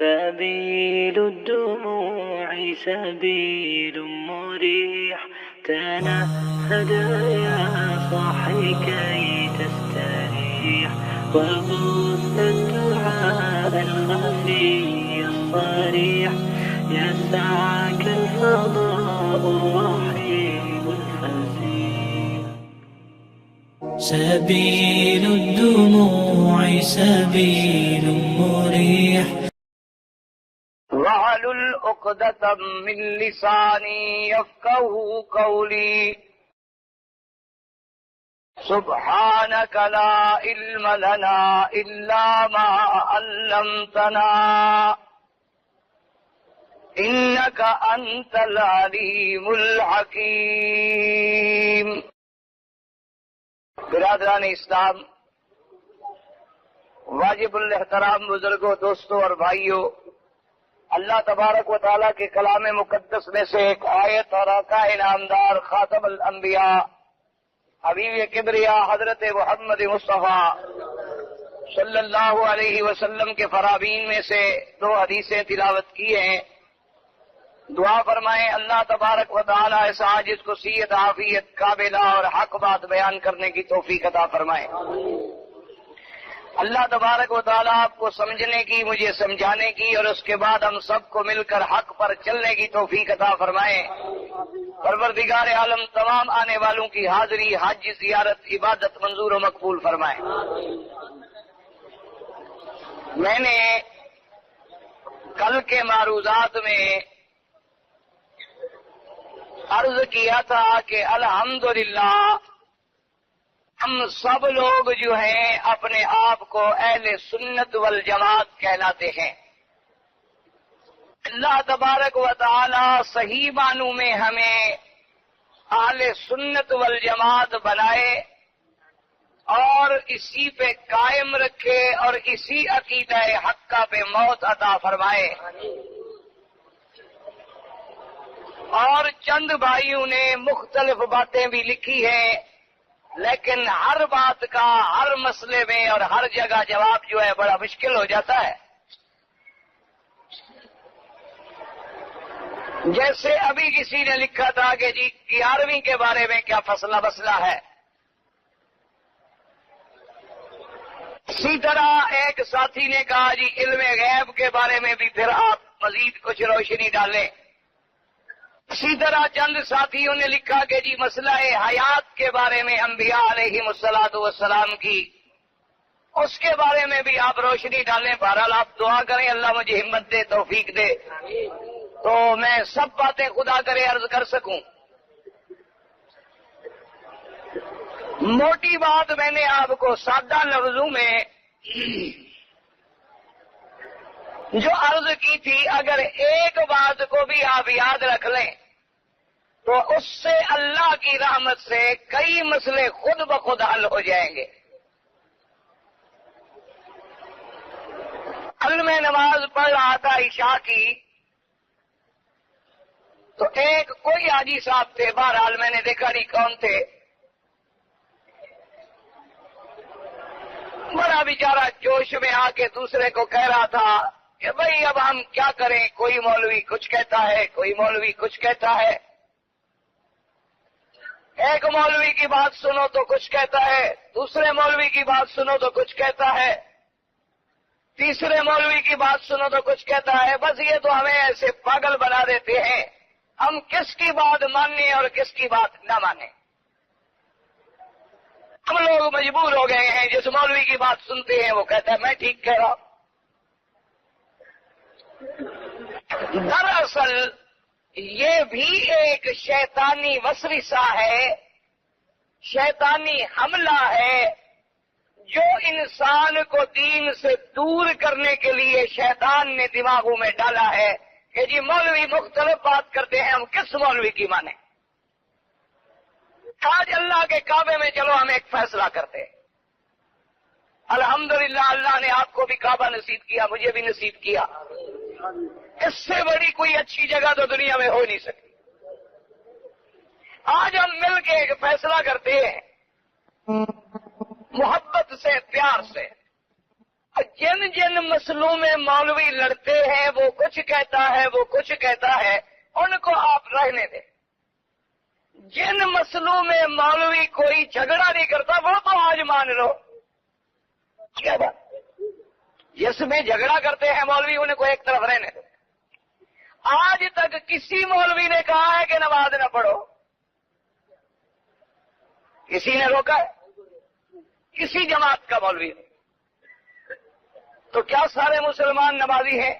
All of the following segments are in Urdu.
سبيل الدموع سبيل مريح، تنهد يا صاحي كي تستريح، وبث الدعاء الخفي الصريح، يسعك الفضاء الرحيم الفسيح. سبيل الدموع سبيل مريح. واحلل عقدة من لساني يفقهوا قولي. سبحانك لا علم لنا إلا ما علمتنا إنك أنت العليم الحكيم. برادران اسلام، واجب الاحترام بزرگوں، دوستوں اور بھائیوں، اللہ تبارک و تعالیٰ کے کلام مقدس میں سے ایک آیت اور آقا انعامدار خاتم الانبیاء حبیب کبریا حضرت محمد مصطفیٰ صلی اللہ علیہ وسلم کے فرامین میں سے 2 حدیثیں تلاوت کی ہیں. دعا فرمائیں اللہ تبارک و تعالیٰ اس عاجز کو صحت عافیت قابلہ اور حق بات بیان کرنے کی توفیق عطا فرمائیں. اللہ تبارک و تعالیٰ آپ کو سمجھنے کی، مجھے سمجھانے کی، اور اس کے بعد ہم سب کو مل کر حق پر چلنے کی توفیق عطا فرمائیں. پروردگار عالم تمام آنے والوں کی حاضری، حج، زیارت، عبادت منظور و مقبول فرمائیں. میں نے کل کے معروضات میں عرض کیا تھا کہ الحمدللہ ہم سب لوگ جو ہیں اپنے آپ کو اہل سنت والجماعت کہلاتے ہیں. اللہ تبارک و تعالی صحیح معنوں میں ہمیں اہل سنت والجماعت بنائے اور اسی پہ قائم رکھے اور اسی عقیدہ حقہ پہ موت عطا فرمائے. اور چند بھائیوں نے مختلف باتیں بھی لکھی ہیں، لیکن ہر بات کا ہر مسئلے میں اور ہر جگہ جواب جو ہے بڑا مشکل ہو جاتا ہے. جیسے ابھی کسی نے لکھا تھا کہ جی 11ویں کے بارے میں کیا فیصلہ مسئلہ ہے. اسی طرح ایک ساتھی نے کہا جی علم غیب کے بارے میں بھی پھر آپ مزید کچھ روشنی ڈالیں. اسی طرح چند ساتھیوں نے لکھا کہ جی مسئلہ حیات کے بارے میں انبیاء علیہم الصلوۃ والسلام کی، اس کے بارے میں بھی آپ روشنی ڈالیں. بہرحال آپ دعا کریں اللہ مجھے ہمت دے، توفیق دے، تو میں سب باتیں خدا کرے عرض کر سکوں. موٹی بات میں نے آپ کو سادہ لفظوں میں جو عرض کی تھی، اگر ایک بات کو بھی آپ یاد رکھ لیں تو اس سے اللہ کی رحمت سے کئی مسئلے خود بخود حل ہو جائیں گے. کل میں نماز پڑھ رہا تھا عشاء کی، تو ایک کوئی حاجی صاحب تھے، بہرحال میں نے دیکھا نہیں کون تھے، بڑا بیچارہ جوش میں آ کے دوسرے کو کہہ رہا تھا کہ بھئی اب ہم کیا کریں، کوئی مولوی کچھ کہتا ہے، کوئی مولوی کچھ کہتا ہے. ایک مولوی کی بات سنو تو کچھ کہتا ہے، دوسرے مولوی کی بات سنو تو کچھ کہتا ہے، تیسرے مولوی کی بات سنو تو کچھ کہتا ہے. بس یہ تو ہمیں ایسے پاگل بنا دیتے ہیں، ہم کس کی بات مانیں اور کس کی بات نہ مانیں. ہم لوگ مجبور ہو گئے ہیں، جس مولوی کی بات سنتے ہیں وہ کہتا ہے میں ٹھیک کہہ رہا ہوں. دراصل یہ بھی ایک شیطانی وسوسہ ہے، شیطانی حملہ ہے جو انسان کو دین سے دور کرنے کے لیے شیطان نے دماغوں میں ڈالا ہے کہ جی مولوی مختلف بات کرتے ہیں، ہم کس مولوی کی مانیں. آج اللہ کے کعبے میں چلو ہم ایک فیصلہ کرتے ہیں. الحمدللہ اللہ نے آپ کو بھی کعبہ نصیب کیا، مجھے بھی نصیب کیا. اس سے بڑی کوئی اچھی جگہ تو دنیا میں ہو نہیں سکتی. آج ہم مل کے ایک فیصلہ کرتے ہیں محبت سے، پیار سے. جن جن مسئلوں میں مولوی لڑتے ہیں وہ کچھ کہتا ہے وہ کچھ کہتا ہے، ان کو آپ رہنے دیں۔ جن مسئلوں میں مولوی کوئی جھگڑا نہیں کرتا وہ تو آج مان لو۔ کیا بات؟ جس میں جھگڑا کرتے ہیں مولوی ان کو ایک طرف رہنے دو۔ آج تک کسی مولوی نے کہا ہے کہ نماز نہ پڑھو؟ کسی نے روکا ہے؟ کسی جماعت کا مولوی نے؟ تو کیا سارے مسلمان نمازی ہیں؟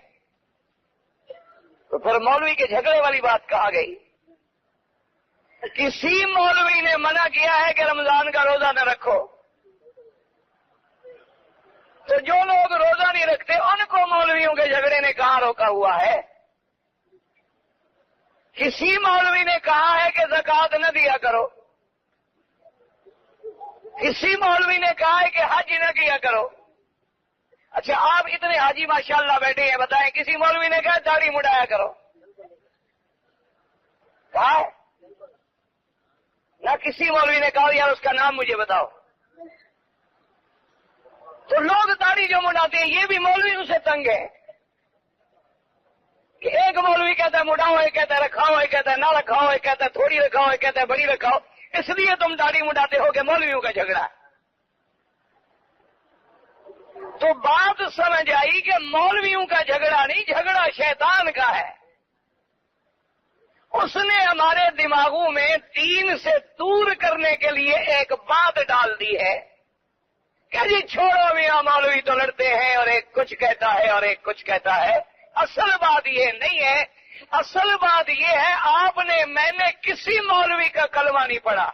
تو پھر مولوی کے جھگڑے والی بات کہا گئی؟ کسی مولوی نے منع کیا ہے کہ رمضان کا روزہ نہ رکھو؟ تو جو لوگ روزہ نہیں رکھتے ان کو مولویوں کے جھگڑے نے کہاں روکا ہوا ہے؟ کسی مولوی نے کہا ہے کہ زکوٰۃ نہ دیا کرو؟ کسی مولوی نے کہا ہے کہ حج نہ کیا کرو؟ اچھا آپ اتنے حاجی ماشاءاللہ بیٹھے ہیں، بتائیں کسی مولوی نے کہا داڑھی مڈایا کرو؟ کہا ہے؟ نہ کسی مولوی نے کہا یار اس کا نام مجھے بتاؤ۔ تو لوگ داڑھی جو مڈاتے ہیں یہ بھی مولویوں سے تنگ ہے کہ ایک مولوی کہتا ہے مڈاؤ، ایک کہتا ہے رکھاؤ، ایک کہتا ہے نہ رکھاؤ، ایک کہتا ہے تھوڑی رکھاؤ، ایک کہتا ہے بڑی رکھاؤ، اس لیے تم داڑھی مڈاتے ہو کہ مولویوں کا جھگڑا ہے۔ تو بات سمجھ آئی کہ مولویوں کا جھگڑا نہیں، جھگڑا شیطان کا ہے۔ اس نے ہمارے دماغوں میں دین سے دور کرنے کے لیے ایک بات ڈال دی ہے کہ جی چھوڑو میاں مولوی تو لڑتے ہیں اور ایک کچھ کہتا ہے اور ایک کچھ کہتا ہے۔ اصل بات یہ نہیں ہے، اصل بات یہ ہے میں نے کسی مولوی کا کلمہ نہیں پڑھا۔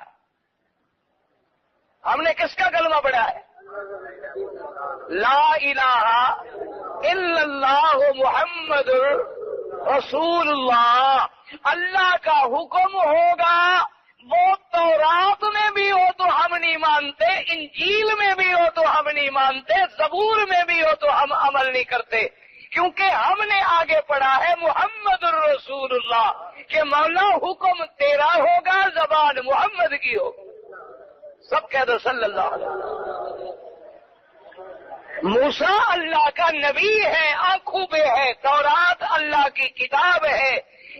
ہم نے کس کا کلمہ پڑھا ہے؟ لا الہ الا اللہ محمد رسول اللہ۔ اللہ کا حکم ہوگا، وہ تورات میں بھی ہو تو ہم نہیں مانتے، انجیل میں بھی ہو تو ہم نہیں مانتے، زبور میں بھی ہو تو ہم عمل نہیں کرتے، کیونکہ ہم نے آگے پڑھا ہے محمد الرسول اللہ کہ مولا حکم تیرا ہوگا، زبان محمد کی ہوگی۔ سب کہہ دو صلی اللہ علیہ وسلم۔ موسیٰ اللہ کا نبی ہے، آنکھوں پہ ہے، تورات اللہ کی کتاب ہے،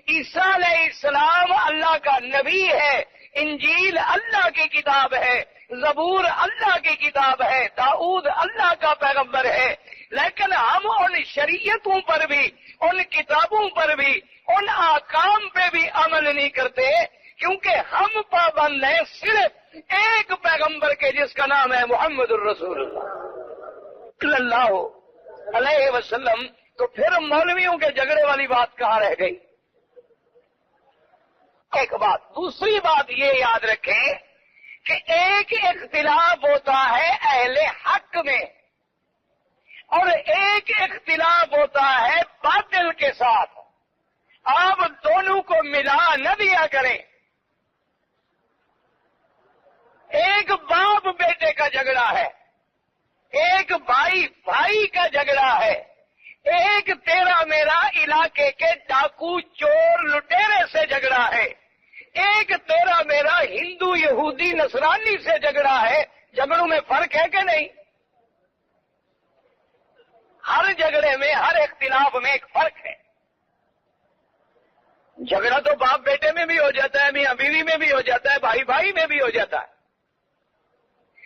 عیسیٰ علیہ السلام اللہ کا نبی ہے، انجیل اللہ کی کتاب ہے، زبور اللہ کی کتاب ہے، داؤد اللہ کا پیغمبر ہے، لیکن ہم ان شریعتوں پر بھی، ان کتابوں پر بھی، ان احکام پہ بھی عمل نہیں کرتے، کیونکہ ہم پابند ہیں صرف ایک پیغمبر کے جس کا نام ہے محمد الرسول اللہ صلی اللہ علیہ وسلم۔ تو پھر مولویوں کے جھگڑے والی بات کہاں رہ گئی؟ ایک بات۔ دوسری بات یہ یاد رکھیں کہ ایک اختلاف ہوتا ہے اہل حق میں اور ایک اختلاف ہوتا ہے باطل کے ساتھ۔ آپ دونوں کو ملا نہ دیا کریں۔ ایک باپ بیٹے کا جھگڑا ہے، ایک بھائی بھائی کا جھگڑا ہے، ایک تیرا میرا علاقے کے ڈاکو چور لٹیرے سے جھگڑا ہے، ایک تیرا میرا ہندو یہودی نصرانی سے جھگڑا ہے۔ جھگڑوں میں فرق ہے کہ نہیں؟ ہر جھگڑے میں، ہر اختلاف میں ایک فرق ہے۔ جھگڑا تو باپ بیٹے میں بھی ہو جاتا ہے، میاں بیوی میں بھی ہو جاتا ہے، بھائی بھائی میں بھی ہو جاتا ہے۔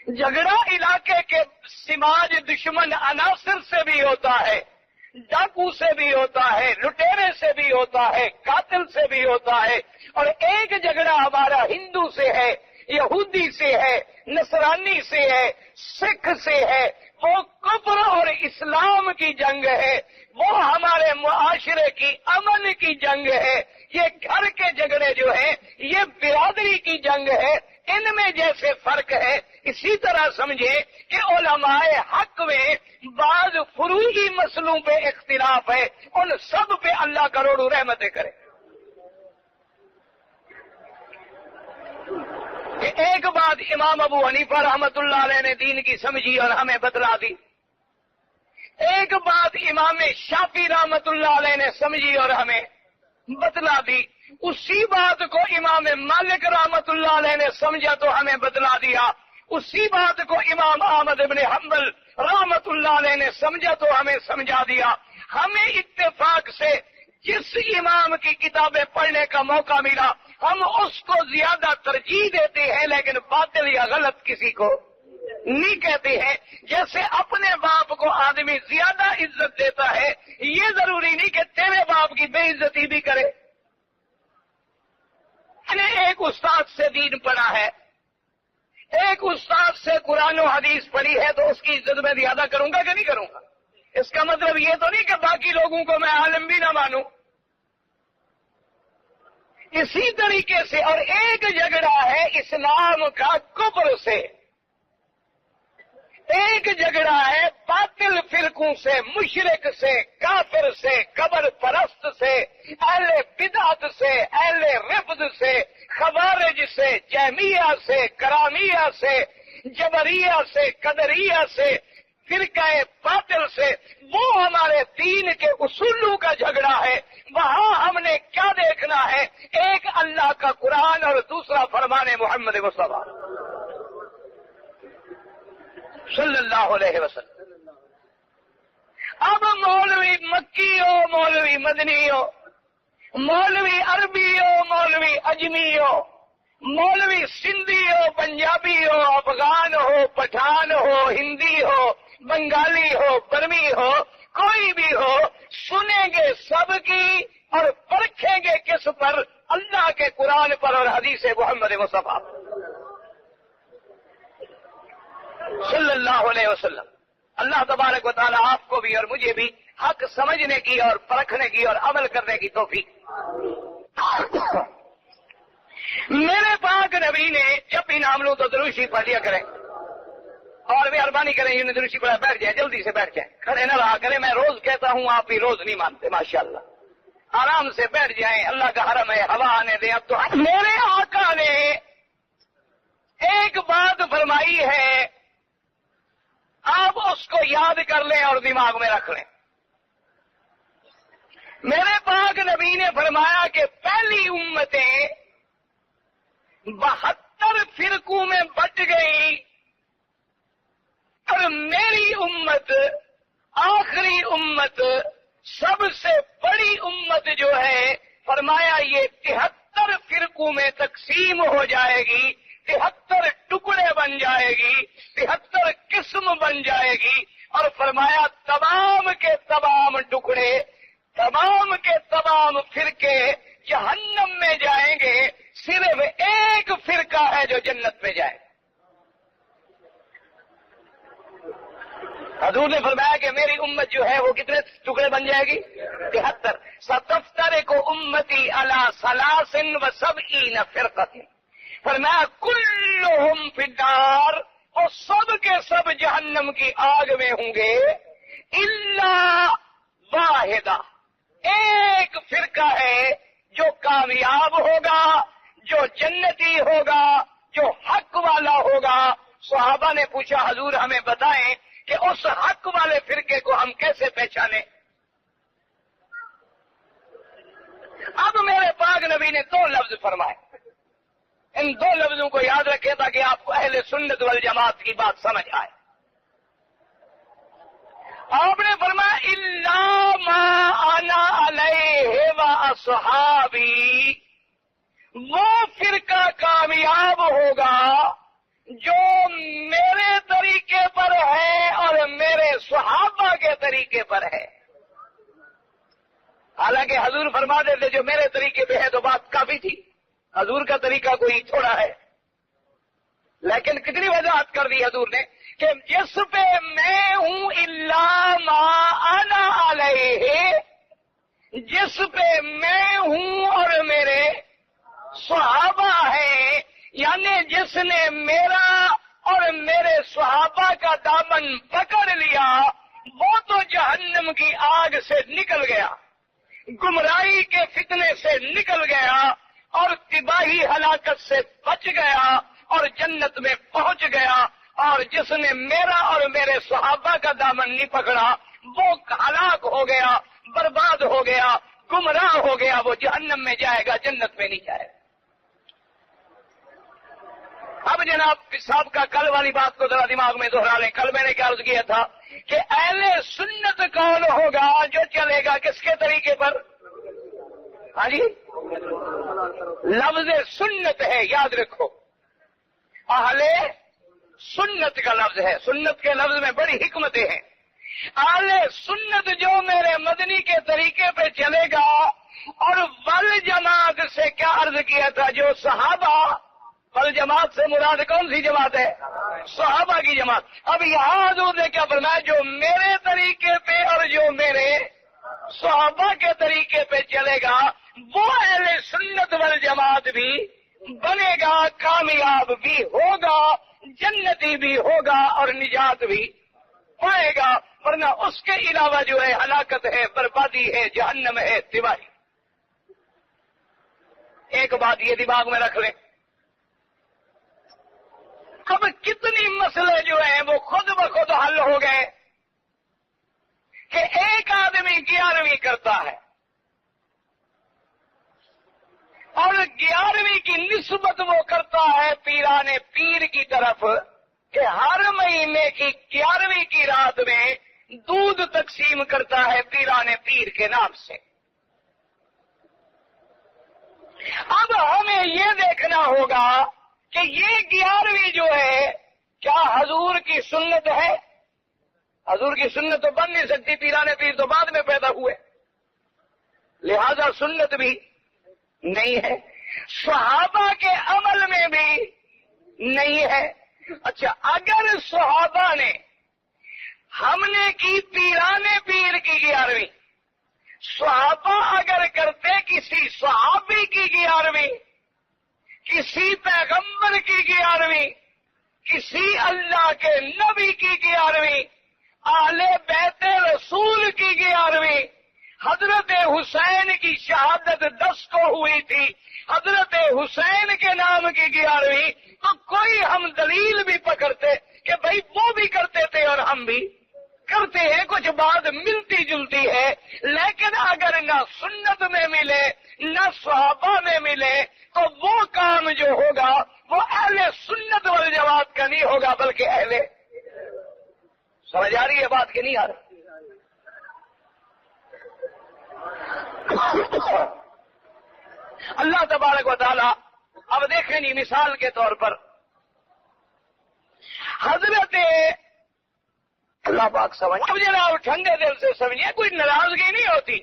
جھگڑا علاقے کے سماج دشمن عناصر سے بھی ہوتا ہے، ڈاکو سے بھی ہوتا ہے، لٹیرے سے بھی ہوتا ہے، قاتل سے بھی ہوتا ہے، اور ایک جھگڑا ہمارا ہندو سے ہے، یہودی سے ہے، نصرانی سے ہے، سکھ سے ہے، وہ کفر اور اسلام کی جنگ ہے، وہ ہمارے معاشرے کی امن کی جنگ ہے۔ یہ گھر کے جھگڑے جو ہیں یہ برادری کی جنگ ہے۔ ان میں جیسے فرق ہے اسی طرح سمجھے کہ علماء حق میں بعض فروعی مسئلوں پہ اختلاف ہے، ان سب پہ اللہ کروڑوں رحمتیں کرے۔ ایک بات امام ابو حنیفہ رحمت اللہ علیہ نے دین کی سمجھی اور ہمیں بتلا دی، ایک بات امام شافعی رحمت اللہ علیہ نے سمجھی اور ہمیں بتلا دی، اسی بات کو امام مالک رحمت اللہ علیہ نے سمجھا تو ہمیں بتلا دیا، اسی بات کو امام احمد ابن حنبل رحمت اللہ علیہ نے سمجھا تو ہمیں سمجھا دیا. ہمیں اتفاق سے جس امام کی کتابیں پڑھنے کا موقع ملا ہم اس کو زیادہ ترجیح دیتے ہیں، لیکن باطل یا غلط کسی کو نہیں کہتے ہیں. جیسے اپنے باپ کو آدمی زیادہ عزت دیتا ہے، یہ ضروری نہیں کہ تیرے باپ کی بے عزتی بھی کرے. میں نے ایک استاد سے دین پڑھا ہے، ایک استاد سے قرآن و حدیث پڑھی ہے، تو اس کی عزت میں زیادہ کروں گا کہ نہیں کروں گا؟ اس کا مطلب یہ تو نہیں کہ باقی لوگوں کو میں عالم بھی نہ مانوں. اسی طریقے سے اور ایک جھگڑا ہے اسلام کا کفر سے، ایک جھگڑا ہے باطل فرقوں سے، مشرک سے، کافر سے، قبر پرست سے، اہل بدعت سے، اہل رفض سے، خوارج سے، جہمیہ سے، کرامیہ سے، جبریہ سے، قدریہ سے، فرقہ باطل سے. وہ ہمارے دین کے اصولوں کا جھگڑا ہے. وہاں ہم نے کیا دیکھنا ہے؟ ایک اللہ کا قرآن اور دوسرا فرمان محمد مصطفیٰ صلی اللہ علیہ وسلم. اب مولوی مکی ہو، مولوی مدنی ہو، مولوی عربی ہو، مولوی اجمی ہو، مولوی سندھی ہو، پنجابی ہو، افغان ہو، پٹھان ہو، ہندی ہو، بنگالی ہو، برمی ہو، کوئی بھی ہو، سنیں گے سب کی اور پرکھیں گے کس پر؟ اللہ کے قرآن پر اور حدیث محمد مصطفیٰ صلی اللہ علیہ وسلم. اللہ تبارک و تعالی آپ کو بھی اور مجھے بھی حق سمجھنے کی اور پرکھنے کی اور عمل کرنے کی توفیق. میرے پاک نبی نے جب بھی نام لوں تو دروشی پڑھ لیا کریں اور مہربانی کریں یہ دروشی پڑھا بیٹھ جائیں، جلدی سے بیٹھ جائیں، کھڑے نہ رہا کریں. میں روز کہتا ہوں، آپ بھی روز نہیں مانتے. ماشاءاللہ آرام سے بیٹھ جائیں، اللہ کا حرم ہے، ہوا آنے دیں. اب تو میرے آقا نے ایک بات فرمائی ہے، آپ اس کو یاد کر لیں اور دماغ میں رکھ لیں. میرے پاک نبی نے فرمایا کہ پہلی امتیں 72 فرقوں میں بٹ گئی اور میری امت آخری امت سب سے بڑی امت جو ہے، فرمایا یہ 73 فرقوں میں تقسیم ہو جائے گی، 73 ٹکڑے بن جائے گی، 73 قسم بن جائے گی. اور فرمایا تمام کے تمام ٹکڑے، تمام کے تمام فرقے جہنم میں جائیں گے، صرف ایک فرقہ ہے جو جنت میں جائے. حضور نے فرمایا کہ میری امت جو ہے وہ کتنے ٹکڑے بن جائے گی؟ 73. ستفترق امتی علی 73 فرقۃ. فرمایا کلہم فی النار، اور سب کے سب جہنم کی آگ میں ہوں گے، الا واحدہ، ایک فرقہ ہے جو کامیاب ہوگا، جو جنتی ہوگا، جو حق والا ہوگا. صحابہ نے پوچھا حضور ہمیں بتائیں کہ اس حق والے فرقے کو ہم کیسے پہچانیں؟ اب میرے پاک نبی نے 2 لفظ فرمائے، ان 2 لفظوں کو یاد رکھے تاکہ آپ کو اہل سنت والجماعت کی بات سمجھ آئے. آپ نے فرمایا الا ما انا علیہ واصحابی، وہ فرقہ کامیاب ہوگا جو میرے طریقے پر ہے اور میرے صحابہ کے طریقے پر ہے. حالانکہ حضور فرما دیتے جو میرے طریقے پہ ہے تو بات کافی تھی، حضور کا طریقہ کوئی تھوڑا ہے. لیکن کتنی وضاحت کر دی حضور نے کہ جس پہ میں ہوں الا ما انا علیہ، جس پہ میں ہوں اور میرے صحابہ ہیں، یعنی جس نے میرا اور میرے صحابہ کا دامن پکڑ لیا وہ تو جہنم کی آگ سے نکل گیا، گمراہی کے فتنے سے نکل گیا اور تباہی ہلاکت سے بچ گیا اور جنت میں پہنچ گیا. اور جس نے میرا اور میرے صحابہ کا دامن نہیں پکڑا وہ ہلاک ہو گیا، برباد ہو گیا، گمراہ ہو گیا، وہ جہنم میں جائے گا، جنت میں نہیں جائے گا. اب جناب صاحب کا کل والی بات کو ذرا دماغ میں دوہرا لیں. کل میں نے کیا عرض کیا تھا کہ اہل سنت کون ہوگا جو چلے گا کس کے طریقے پر؟ ہاں جی، لفظ سنت ہے، یاد رکھو، اہل سنت کا لفظ ہے. سنت کے لفظ میں بڑی حکمتیں ہیں. اہل سنت جو میرے مدنی کے طریقے پہ چلے گا. اور والجماعت سے کیا عرض کیا تھا؟ جو صحابہ، والجماعت سے مراد کون سی جماعت ہے؟ صحابہ کی جماعت. اب یہاں حضور نے کیا فرمایا؟ جو میرے طریقے پہ اور جو میرے صحابہ کے طریقے پہ چلے گا وہ اہل سنت والجماعت بھی بنے گا، کامیاب بھی ہوگا، جنتی بھی ہوگا اور نجات بھی پائے گا. ورنہ اس کے علاوہ جو ہے ہلاکت ہے، بربادی ہے، جہنم ہے، تباہی. ایک بات یہ دماغ میں رکھ لیں، اب کتنی مسئلے جو ہیں وہ خود بخود حل ہو گئے کہ ایک آدمی 11ویں کرتا ہے اور 11ویں کی نسبت وہ کرتا ہے پیران پیر کی طرف کہ ہر مہینے کی 11ویں کی رات میں دودھ تقسیم کرتا ہے پیران پیر کے نام سے. اب ہمیں یہ دیکھنا ہوگا کہ یہ 11ویں جو ہے کیا حضور کی سنت ہے؟ حضور کی سنت تو بن نہیں سکتی، پیران پیر تو بعد میں پیدا ہوئے، لہذا سنت بھی نہیں ہے، صحابہ کے عمل میں بھی نہیں ہے. اچھا، اگر صحابہ نے ہم نے کی پیران پیر کی 11ویں، صحابہ اگر کرتے کسی صحابی کی 11ویں، کسی پیغمبر کی 11ویں، کسی اللہ کے نبی کی 11ویں، اہل بیت رسول کی 11ویں، حضرت حسین کی شہادت 10 کو ہوئی تھی، حضرت حسین کے نام کی 11ویں، تو کوئی ہم دلیل بھی پکڑتے کہ بھائی وہ بھی کرتے تھے اور ہم بھی کرتے ہیں. کچھ بات ملتی جلتی ہے، لیکن اگر نہ سنت میں ملے نہ صحابہ میں ملے تو وہ کام جو ہوگا وہ اہل سنت والجماعت کا نہیں ہوگا بلکہ اہل. سمجھ آ رہی ہے بات کہ نہیں آ رہی؟ اللہ تبارک و تعالی، اب دیکھیں جی مثال کے طور پر حضرت اللہ پاک سمجھ، اب جناب ٹھنڈے دل سے سمجھیے، کوئی ناراضگی نہیں ہوتی.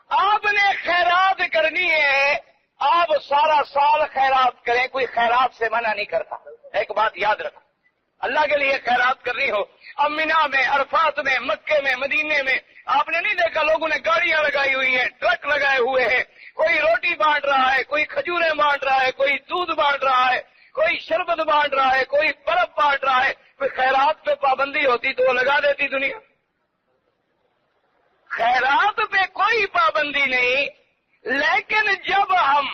آپ نے خیرات کرنی ہے، آپ سارا سال خیرات کریں، کوئی خیرات سے منع نہیں کرتا. ایک بات یاد رکھو، اللہ کے لیے خیرات کرنی ہو، امنا میں، عرفات میں، مکے میں، مدینے میں، آپ نے نہیں دیکھا لوگوں نے گاڑیاں لگائی ہوئی ہیں، ٹرک لگائے ہوئے ہیں، کوئی روٹی بانٹ رہا ہے، کوئی کھجوریں بانٹ رہا ہے، کوئی دودھ بانٹ رہا ہے، کوئی شربت بانٹ رہا ہے، کوئی برف بانٹ رہا ہے. کوئی خیرات پہ پابندی ہوتی تو وہ لگا دیتی دنیا. خیرات پہ کوئی پابندی نہیں، لیکن جب ہم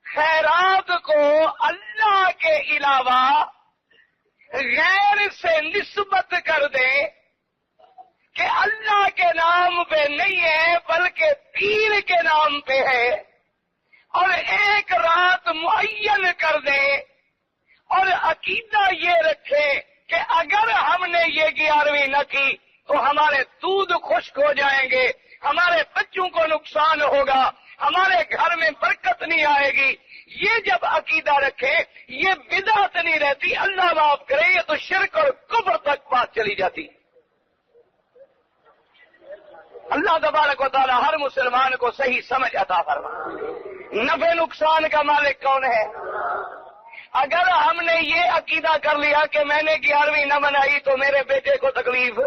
خیرات کو اللہ کے علاوہ غیر سے نسبت کر دیں کہ اللہ کے نام پہ نہیں ہے بلکہ پیر کے نام پہ ہے، اور ایک رات معین کر دیں اور عقیدہ یہ رکھیں کہ اگر ہم نے یہ 11ویں نہ کی تو ہمارے دودھ خشک ہو جائیں گے، ہمارے بچوں کو نقصان ہوگا، ہمارے گھر میں برکت نہیں آئے گی. یہ جب عقیدہ رکھے یہ بدعت نہیں رہتی، اللہ معاف کرے، یہ تو شرک اور کفر تک بات چلی جاتی. اللہ تبارک و تعالی ہر مسلمان کو صحیح سمجھ عطا فرمائے. نفع نقصان کا مالک کون ہے؟ اگر ہم نے یہ عقیدہ کر لیا کہ میں نے 11ویں نہ منائی تو میرے بیٹے کو تکلیف،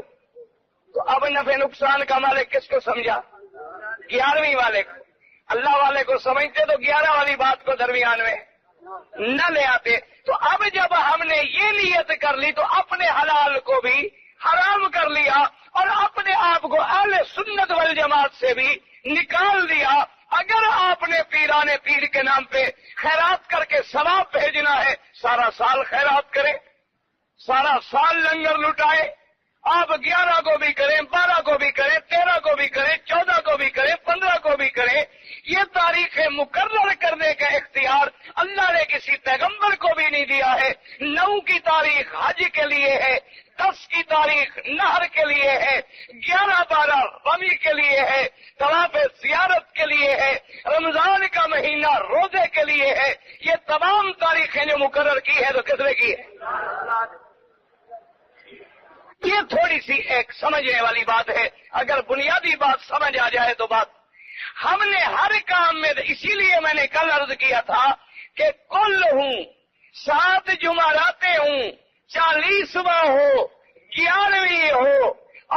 تو اب نفع نقصان کا مالک کس کو سمجھا؟ 11ویں والے کو. اللہ والے کو سمجھتے تو 11 والی بات کو درمیان میں نہ لے آتے. تو اب جب ہم نے یہ نیت کر لی تو اپنے حلال کو بھی حرام کر لیا اور اپنے آپ کو اہل سنت والجماعت سے بھی نکال دیا. اگر آپ نے پیران پیر کے نام پہ خیرات کر کے ثواب بھیجنا ہے، سارا سال خیرات کریں، سارا سال لنگر لٹائے. آپ 11 کو بھی کریں، 12 کو بھی کریں، 13 کو بھی کریں، 14 کو بھی کریں، 15 کو بھی کریں. یہ تاریخ مقرر کرنے کا اختیار اللہ نے کسی پیغمبر کو بھی نہیں دیا ہے۔ 9 کی تاریخ حج کے لیے ہے، 10 کی تاریخ نہر کے لیے ہے، 11-12 رمی کے لیے ہے، طواف زیارت کے لیے ہے، رمضان کا مہینہ روزے کے لیے ہے۔ یہ تمام تاریخیں جو مقرر کی ہے تو کس نے کی ہے؟ یہ تھوڑی سی ایک سمجھنے والی بات ہے، اگر بنیادی بات سمجھ آ جائے تو بات ہم نے ہر کام میں، اسی لیے میں نے کل عرض کیا تھا کہ کل ہوں، 7 جمعراتیں ہوں، 40واں ہو، 11ویں ہو،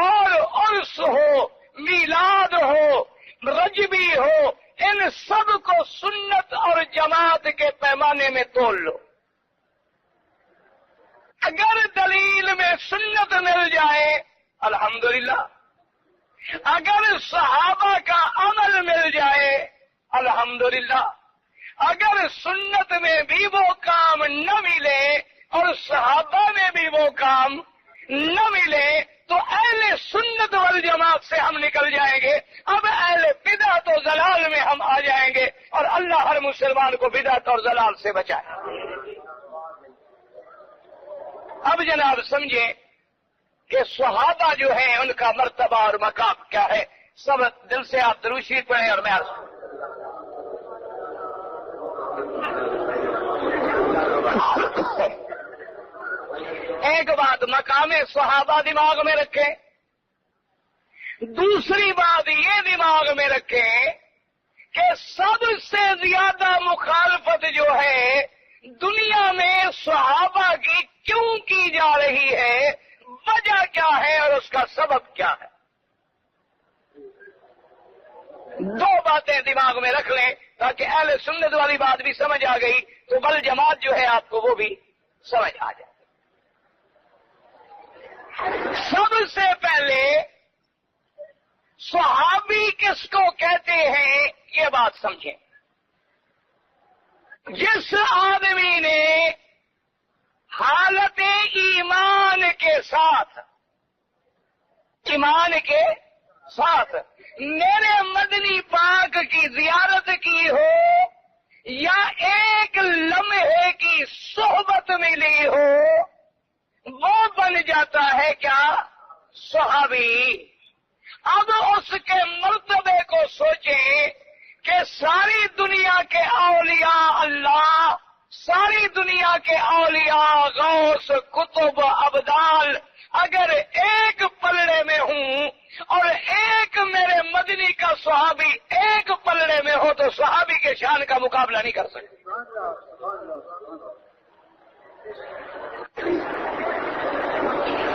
اور عرس ہو، میلاد ہو، رجبی ہو، ان سب کو سنت اور جماعت کے پیمانے میں تول لو۔ اگر دلیل میں سنت مل جائے الحمدللہ، اگر صحابہ کا عمل مل جائے الحمدللہ، اگر سنت میں بھی وہ کام نہ ملے اور صحابہ میں بھی وہ کام نہ ملے تو اہل سنت والجماعت سے ہم نکل جائیں گے، اب اہل بدعت و ضلال میں ہم آ جائیں گے، اور اللہ ہر مسلمان کو بدعت اور ضلال سے بچائے۔ اب جناب سمجھیں کہ صحابہ جو ہیں ان کا مرتبہ اور مقام کیا ہے۔ سب دل سے آپ درود شریف پڑھیں اور میں عرض ایک بات مقام صحابہ دماغ میں رکھیں، دوسری بات یہ دماغ میں رکھیں کہ سب سے زیادہ مخالفت جو ہے دنیا میں صحابہ کی کیوں کی جا رہی ہے، وجہ کیا ہے اور اس کا سبب کیا ہے۔ 2 باتیں دماغ میں رکھ لیں تاکہ اہل سنت والی بات بھی سمجھ آ گئی تو بل جماعت جو ہے آپ کو وہ بھی سمجھ آ جائے۔ سب سے پہلے صحابی کس کو کہتے ہیں یہ بات سمجھیں۔ جس آدمی نے حالت ایمان کے ساتھ میرے مدنی پاک کی زیارت کی ہو یا ایک لمحے کی صحبت ملی ہو، وہ بن جاتا ہے کیا؟ صحابی۔ اب اس کے مرتبے کو سوچیں کہ ساری دنیا کے اولیاء اللہ، ساری دنیا کے اولیاء غوث کتب ابدال اگر ایک پلڑے میں ہوں اور ایک میرے مدنی کا صحابی ایک پلڑے میں ہو تو صحابی کے شان کا مقابلہ نہیں کر سکتے۔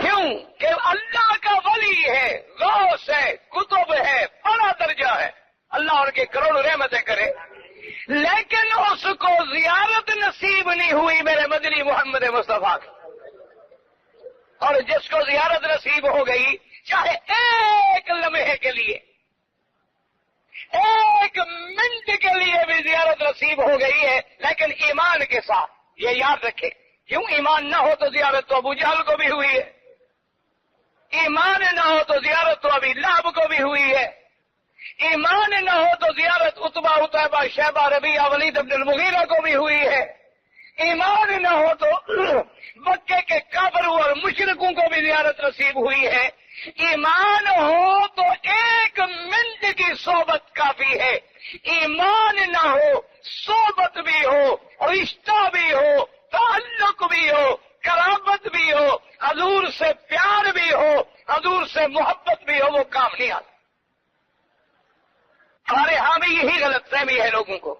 کیوں کہ اللہ کا ولی ہے، غوث ہے، کتب ہے، بڑا درجہ ہے، اللہ ان کے کروڑوں رحمتیں کرے، لیکن اس کو زیارت نصیب نہیں ہوئی میرے مدنی محمد مصطفیٰ کی۔ اور جس کو زیارت نصیب ہو گئی، چاہے ایک لمحے کے لیے، ایک منٹ کے لیے بھی زیارت نصیب ہو گئی ہے، لیکن ایمان کے ساتھ، یہ یاد رکھے۔ کیوں ایمان نہ ہو تو زیارت تو ابو جہل کو بھی ہوئی ہے، ایمان نہ ہو تو زیارت تو ابی لہب کو بھی ہوئی ہے، ایمان نہ ہو تو زیارت عتبہ عتیبہ شیبہ ربیعہ ولید بن المغیرہ کو بھی ہوئی ہے، ایمان نہ ہو تو مکے کے کافروں اور مشرکوں کو بھی زیارت نصیب ہوئی ہے، ایمان ہو تو ایک منٹ کی صحبت کافی ہے، ایمان نہ ہو صحبت بھی ہو، رشتہ بھی ہو، تعلق بھی ہو، قرابت بھی ہو، حضور سے پیار بھی ہو، حضور سے محبت بھی ہو، وہ کام نہیں آتا۔ ہمارے ہاں بھی یہی غلط فہمی ہے لوگوں کو۔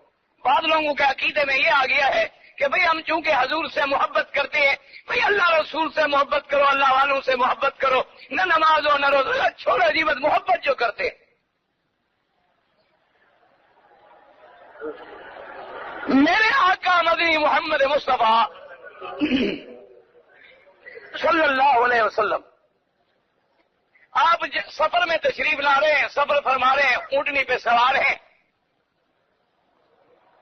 بعض لوگوں کے عقیدے میں یہ آ گیا ہے کہ بھئی ہم چونکہ حضور سے محبت کرتے ہیں، بھئی اللہ رسول سے محبت کرو، اللہ والوں سے محبت کرو، نہ نماز ہو نہ روزہ، چھوڑو عجیبت محبت جو کرتے ہیں۔ میرے آقا مدنی محمد مصطفیٰ صلی اللہ علیہ وسلم آپ سفر میں تشریف لا رہے ہیں، سفر فرما رہے ہیں، اونٹنی پہ سوار ہیں،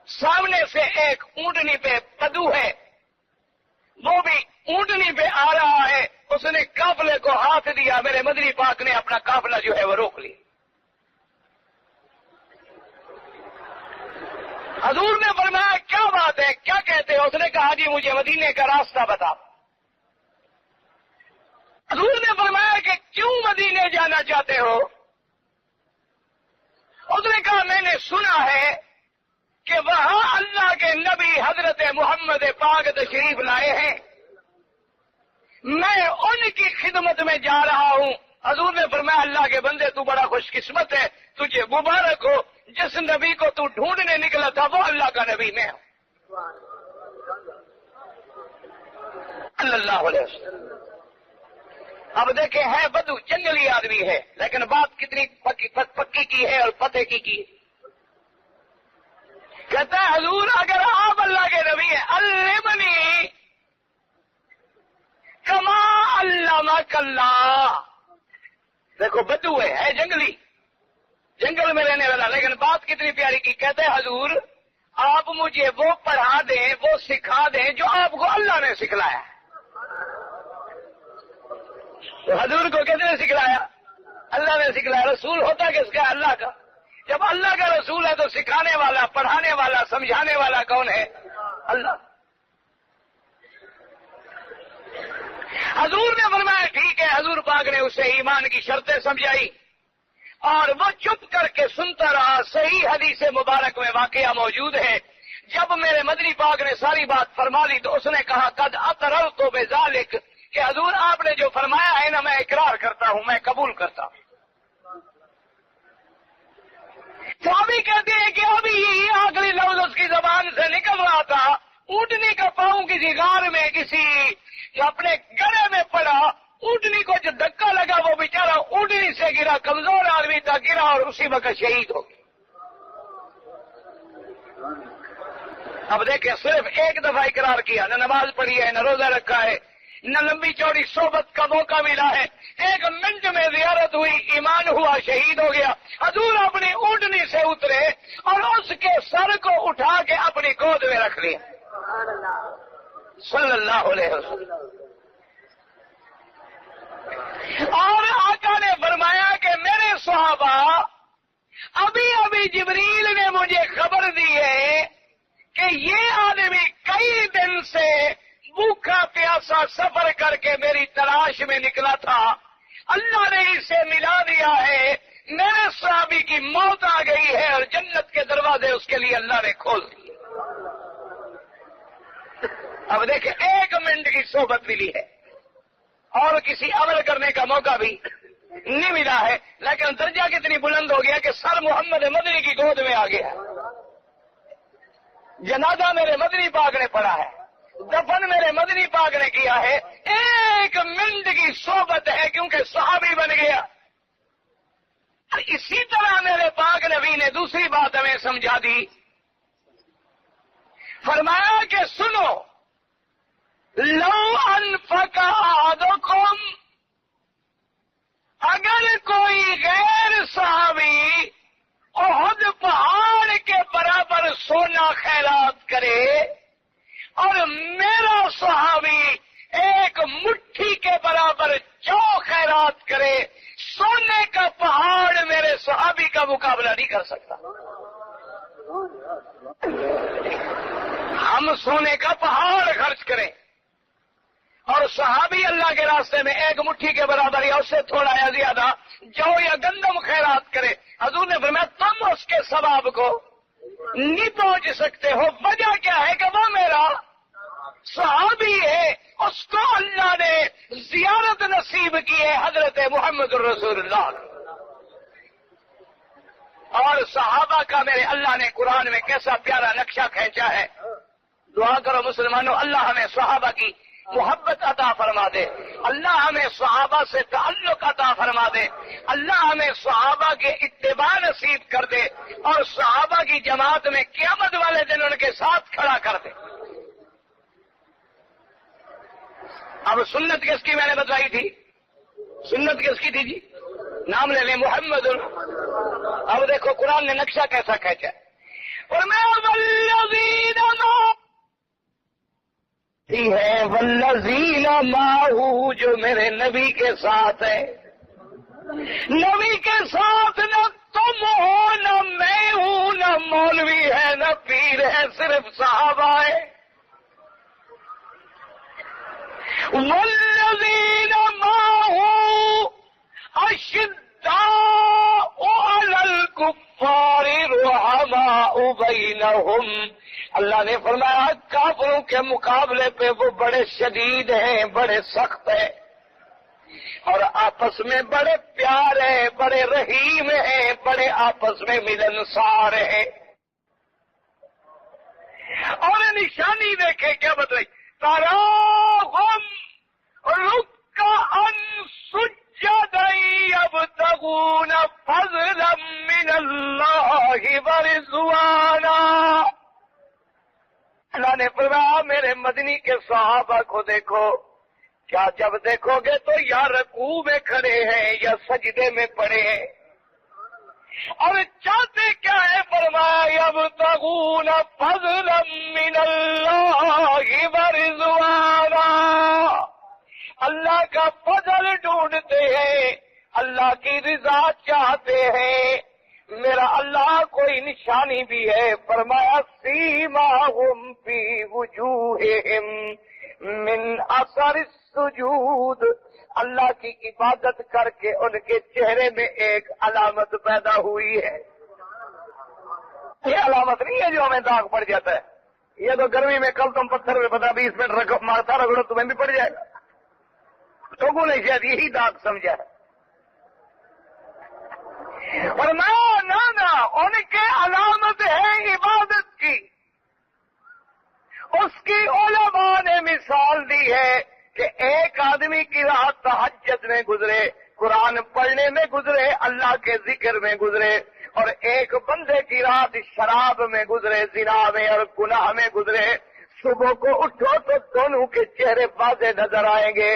سامنے سے ایک اونٹنی پہ پدو ہے، وہ بھی اونٹنی پہ آ رہا ہے، اس نے قافلے کو ہاتھ دیا، میرے مدنی پاک نے اپنا قافلہ جو ہے وہ روک لیا۔ حضور نے فرمایا کیا بات جاتے ہیں کیا کہتے ہیں؟ اس نے کہا جی مجھے مدینے کا راستہ بتا۔ حضور نے فرمایا کہ کیوں مدینے جانا چاہتے ہو؟ اس نے کہا میں نے سنا ہے کہ وہاں اللہ کے نبی حضرت محمد پاک تشریف لائے ہیں، میں ان کی خدمت میں جا رہا ہوں۔ حضور نے فرمایا اللہ کے بندے تو بڑا خوش قسمت ہے، تجھے مبارک ہو، جس نبی کو تو ڈھونڈنے نکلا تھا وہ اللہ کا نبی میں ہوں صلی اللہ علیہ وسلم۔ اب دیکھیں ہے بدو جنگلی آدمی ہے، لیکن بات کتنی پکی کی ہے اور پتے کی ہے۔ کہتا ہے حضور اگر آپ اللہ کے نبی ہیں علمنی کما علمک اللہ۔ دیکھو بدو ہے جنگلی، جنگل میں رہنے والا، لیکن بات کتنی پیاری کی۔ کہتے ہیں حضور آپ مجھے وہ پڑھا دیں، وہ سکھا دیں جو آپ کو اللہ نے سکھلایا ہے۔ تو حضور کو کس نے سکھلایا؟ اللہ نے سکھلایا۔ رسول ہوتا کس کا؟ اللہ کا۔ جب اللہ کا رسول ہے تو سکھانے والا، پڑھانے والا، سمجھانے والا کون ہے؟ اللہ۔ حضور نے فرمایا ٹھیک ہے۔ حضور پاک نے اسے ایمان کی شرطیں سمجھائی اور وہ چپ کر کے سنتا رہا۔ صحیح حدیث مبارک میں واقعہ موجود ہے، جب میرے مدنی پاک نے ساری بات فرما لی تو اس نے کہا قد اقررت بذالک، کہ حضور آپ نے جو فرمایا ہے نا میں اقرار کرتا ہوں، میں قبول کرتا ہوں۔ صحابی کہتے ہیں کہ ابھی یہی آخری لفظ اس کی زبان سے نکل رہا تھا، اونٹنی کا پاؤں کسی غار میں کسی اپنے گڑھے میں پڑا، اونٹنی کو جو دھکا لگا وہ بیچارہ اونٹنی سے گرا، کمزور آدمی تھا، گرا اور اسی وقت شہید ہو گیا۔ اب دیکھیں صرف ایک دفعہ اقرار کیا، نہ نماز پڑھی ہے، نہ روزہ رکھا ہے، نہ لمبی چوڑی صحبت کا موقع ملا ہے، ایک منٹ میں زیارت ہوئی، ایمان ہوا، شہید ہو گیا۔ حضور اپنی اونٹنی سے اترے اور اس کے سر کو اٹھا کے اپنی گود میں رکھ لیا صلی اللہ علیہ وسلم۔ اور آقا نے فرمایا کہ میرے صحابہ ابھی ابھی جبریل نے مجھے خبر دی ہے کہ یہ آدمی کئی دن سے بھوکا پیاسا سفر کر کے میری تلاش میں نکلا تھا، اللہ نے اسے ملا دیا ہے، میرے صحابی کی موت آ گئی ہے اور جنت کے دروازے اس کے لیے اللہ نے کھول دیے۔ اب دیکھیں ایک منٹ کی صحبت ملی ہے اور کسی عمل کرنے کا موقع بھی نہیں ملا ہے، لیکن درجہ کتنی بلند ہو گیا کہ سر محمد مدنی کی گود میں آ گیا، جنازہ میرے مدنی پاک نے پڑھا ہے، دفن میرے مدنی پاک نے کیا ہے، ایک منٹ کی صحبت ہے کیونکہ صحابی بن گیا۔ اسی طرح میرے پاک نبی نے دوسری بات ہمیں سمجھا دی، فرمایا کہ سنو لو انفق احدکم، اگر کوئی غیر صحابی احد پہاڑ کے برابر سونا خیرات کرے اور میرا صحابی ایک مٹھی کے برابر جو خیرات کرے، سونے کا پہاڑ میرے صحابی کا مقابلہ نہیں کر سکتا۔ ہم سونے کا پہاڑ خرچ کریں اور صحابی اللہ کے راستے میں ایک مٹھی کے برابر یا اس سے تھوڑا یا زیادہ جو یا گندم خیرات کرے، حضور نے فرمایا تم اس کے ثواب کو نہیں پہنچ سکتے ہو۔ وجہ کیا ہے کہ وہ میرا صحابی ہے، اس کو اللہ نے زیارت نصیب کی ہے، حضرت محمد رسول اللہ۔ اور صحابہ کا میرے اللہ نے قرآن میں کیسا پیارا نقشہ کھینچا ہے۔ دعا کرو مسلمانوں اللہ ہمیں صحابہ کی محبت عطا فرما دے، اللہ ہمیں صحابہ سے تعلق عطا فرما دے، اللہ ہمیں صحابہ کے اتباع نصیب کر دے اور صحابہ کی جماعت میں قیامت والے دن ان کے ساتھ کھڑا کر دے۔ اب سنت کس کی میں نے بتلائی تھی؟ سنت کس کی تھی جی؟ نام لے لیں محمد۔ اب دیکھو قرآن نے نقشہ کیسا کھینچا اور میں ہے والذین معہ، جو میرے نبی کے ساتھ ہے۔ نبی کے ساتھ نہ تم ہو، نہ میں ہوں، نہ مولوی ہے، ہے نہ پیر ہے، صرف صحابہ ہے۔ والذین معه اشداء علی الکفار رحماء بینہم، اللہ نے فرمایا کافروں کے مقابلے پہ وہ بڑے شدید ہیں، بڑے سخت ہیں، اور آپس میں بڑے پیارے، بڑے رحیم ہیں، بڑے آپس میں ملنسار ہیں۔ اور نشانی دیکھیں کیا بتائی، تراہم رکعا سجدا یبتغون فضلا من اللہ ورضوانا، اللہ نے فرمایا میرے مدنی کے صحابہ کو دیکھو، کیا جب دیکھو گے تو یا رکوع میں کھڑے ہیں یا سجدے میں پڑے ہیں، اور چاہتے کیا ہے، فرمایا یبتغون فضلا من اللہ ورضوانا، اللہ کا فضل ڈھونڈتے ہیں، اللہ کی رضا چاہتے ہیں۔ میرا اللہ کوئی نشانی بھی ہے، فرمایا سیماہم فی وجوہہم من اثر السجود، اللہ کی عبادت کر کے ان کے چہرے میں ایک علامت پیدا ہوئی ہے۔ یہ علامت نہیں ہے جو ہمیں داغ پڑ جاتا ہے، یہ تو گرمی میں کل تم پتھر میں 15-20 منٹ مارتا رگڑو تمہیں بھی پڑ جائے گا، لوگوں نے شاید یہی داغ سمجھا ہے۔ اور نہ ان کے علامت ہے عبادت کی، اس کی علماء نے مثال دی ہے کہ ایک آدمی کی رات تہجد میں گزرے، قرآن پڑھنے میں گزرے، اللہ کے ذکر میں گزرے، اور ایک بندے کی رات شراب میں گزرے، زنا میں اور گناہ میں گزرے۔ صبح کو اٹھو تو دونوں کے چہرے واضح نظر آئیں گے،